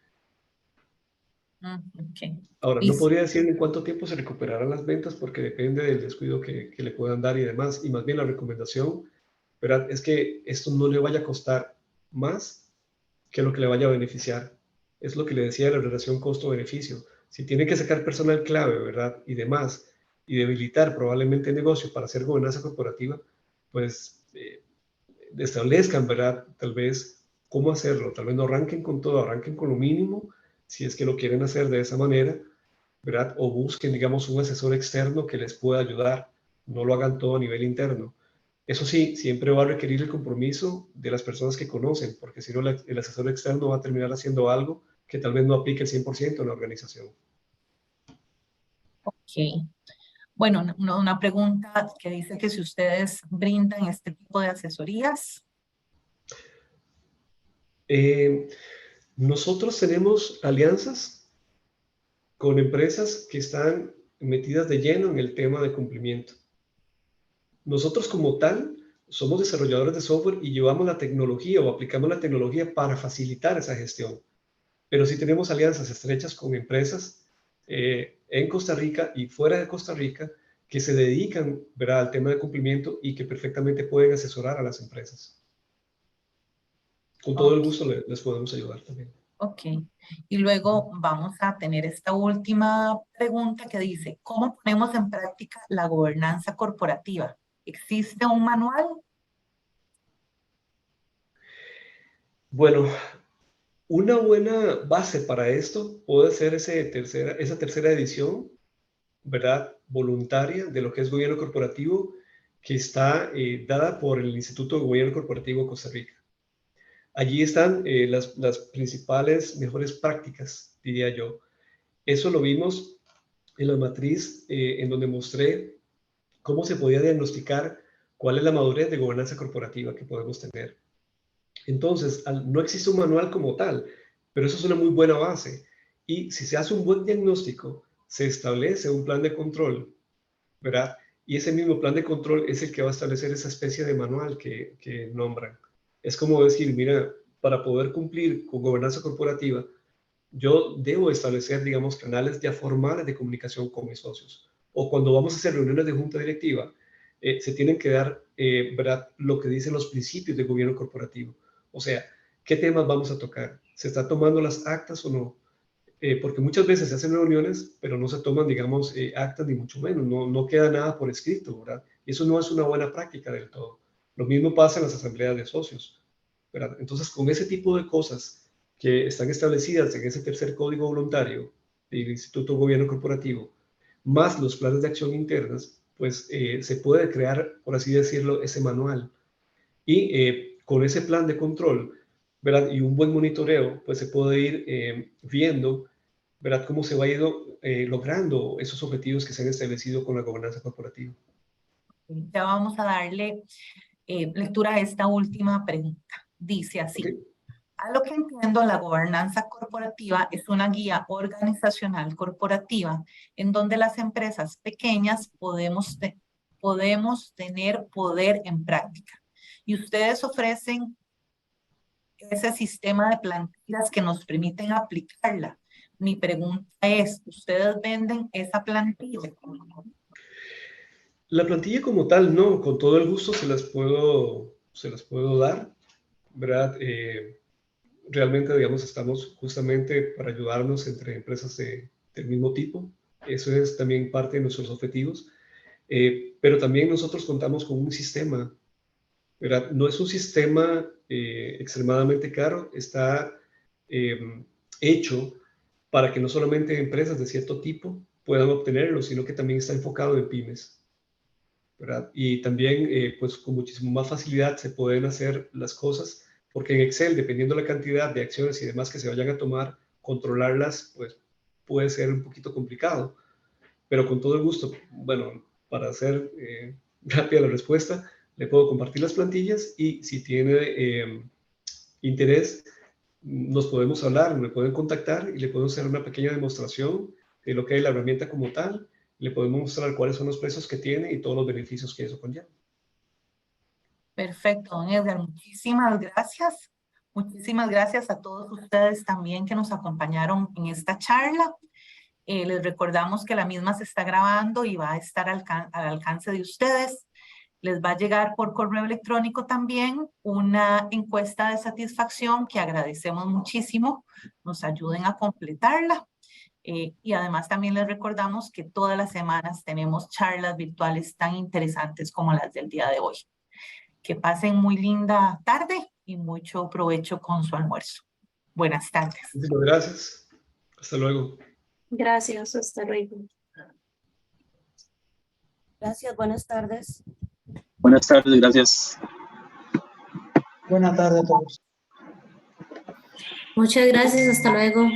Ok.
Ahora, no
Listo.
podría decir en cuánto tiempo se recuperarán las ventas, porque depende del descuido que le puedan dar y demás, y más bien la recomendación, ¿verdad? Es que esto no le vaya a costar más que lo que le vaya a beneficiar. Es lo que le decía de la relación costo-beneficio. Si tiene que sacar personal clave, ¿verdad? Y demás, y debilitar probablemente el negocio para hacer gobernanza corporativa, pues establezcan, ¿verdad? Tal vez cómo hacerlo. Tal vez no arranquen con todo, arranquen con lo mínimo, si es que lo quieren hacer de esa manera, ¿verdad? O busquen, digamos, un asesor externo que les pueda ayudar. No lo hagan todo a nivel interno. Eso sí, siempre va a requerir el compromiso de las personas que conocen, porque si no, el asesor externo va a terminar haciendo algo que tal vez no aplique el 100% en la organización.
Ok. Bueno, una pregunta que dice que si ustedes brindan este tipo de asesorías.
Eh, Nosotros tenemos alianzas con empresas que están metidas de lleno en el tema de cumplimiento. Nosotros como tal somos desarrolladores de software y llevamos la tecnología o aplicamos la tecnología para facilitar esa gestión. Pero sí tenemos alianzas estrechas con empresas en Costa Rica y fuera de Costa Rica que se dedican, ¿verdad?, al tema de cumplimiento, y que perfectamente pueden asesorar a las empresas. Con todo el
Ok.
gusto les podemos ayudar también.
Ok. Y luego vamos a tener esta última pregunta que dice, ¿cómo ponemos en práctica la gobernanza corporativa? ¿Existe un manual?
Bueno, una buena base para esto puede ser esa tercera edición, ¿verdad? Voluntaria de lo que es gobierno corporativo, que está dada por el Instituto de Gobierno Corporativo de Costa Rica. Allí están las principales, mejores prácticas, diría yo. Eso lo vimos en la matriz en donde mostré cómo se podía diagnosticar cuál es la madurez de gobernanza corporativa que podemos tener. Entonces, no existe un manual como tal, pero eso es una muy buena base. Y si se hace un buen diagnóstico, se establece un plan de control, ¿verdad? Y ese mismo plan de control es el que va a establecer esa especie de manual que nombran. Es como decir, mira, para poder cumplir con gobernanza corporativa, yo debo establecer, digamos, canales ya formales de comunicación con mis socios. O cuando vamos a hacer reuniones de junta directiva, se tienen que dar, ¿verdad?, lo que dicen los principios de gobierno corporativo. O sea, ¿qué temas vamos a tocar? ¿Se está tomando las actas o no? Porque muchas veces se hacen reuniones, pero no se toman, digamos, actas ni mucho menos. No queda nada por escrito, ¿verdad? Y eso no es una buena práctica del todo. Lo mismo pasa en las asambleas de socios, ¿verdad? Entonces, con ese tipo de cosas que están establecidas en ese tercer código voluntario del Instituto de Gobierno Corporativo, más los planes de acción internas, pues se puede crear, por así decirlo, ese manual. Y con ese plan de control, ¿verdad? Y un buen monitoreo, pues se puede ir viendo, ¿verdad? Cómo se va a ir logrando esos objetivos que se han establecido con la gobernanza corporativa.
Ya vamos a darle lectura a esta última pregunta. Dice así.
¿Okay?
A lo que entiendo, la gobernanza corporativa es una guía organizacional corporativa en donde las empresas pequeñas podemos tener poder en práctica. Y ustedes ofrecen ese sistema de plantillas que nos permiten aplicarla. Mi pregunta es, ¿ustedes venden esa plantilla?
La plantilla como tal, no, con todo el gusto se las puedo dar, ¿verdad? Realmente, digamos, estamos justamente para ayudarnos entre empresas del mismo tipo. Eso es también parte de nuestros objetivos. Pero también nosotros contamos con un sistema, ¿verdad? No es un sistema extremadamente caro, está hecho para que no solamente empresas de cierto tipo puedan obtenerlo, sino que también está enfocado en pymes, ¿verdad? Y también, pues con muchísimo más facilidad se pueden hacer las cosas, porque en Excel, dependiendo de la cantidad de acciones y demás que se vayan a tomar, controlarlas, pues puede ser un poquito complicado. Pero con todo el gusto, bueno, para hacer rápida la respuesta, le puedo compartir las plantillas y si tiene interés, nos podemos hablar, me pueden contactar y le puedo hacer una pequeña demostración de lo que es la herramienta como tal. Le podemos mostrar cuáles son los precios que tiene y todos los beneficios que eso conlleva.
Perfecto, don Edgar, muchísimas gracias. Muchísimas gracias a todos ustedes también que nos acompañaron en esta charla. Les recordamos que la misma se está grabando y va a estar al alcance de ustedes. Les va a llegar por correo electrónico también una encuesta de satisfacción que agradecemos muchísimo. Nos ayuden a completarla. Y además también les recordamos que todas las semanas tenemos charlas virtuales tan interesantes como las del día de hoy. Que pasen muy linda tarde y mucho provecho con su almuerzo. Buenas tardes.
Muchas gracias. Hasta luego.
Gracias, hasta luego.
Gracias, buenas tardes.
Buenas tardes, gracias.
Buenas tardes a todos.
Muchas gracias, hasta luego.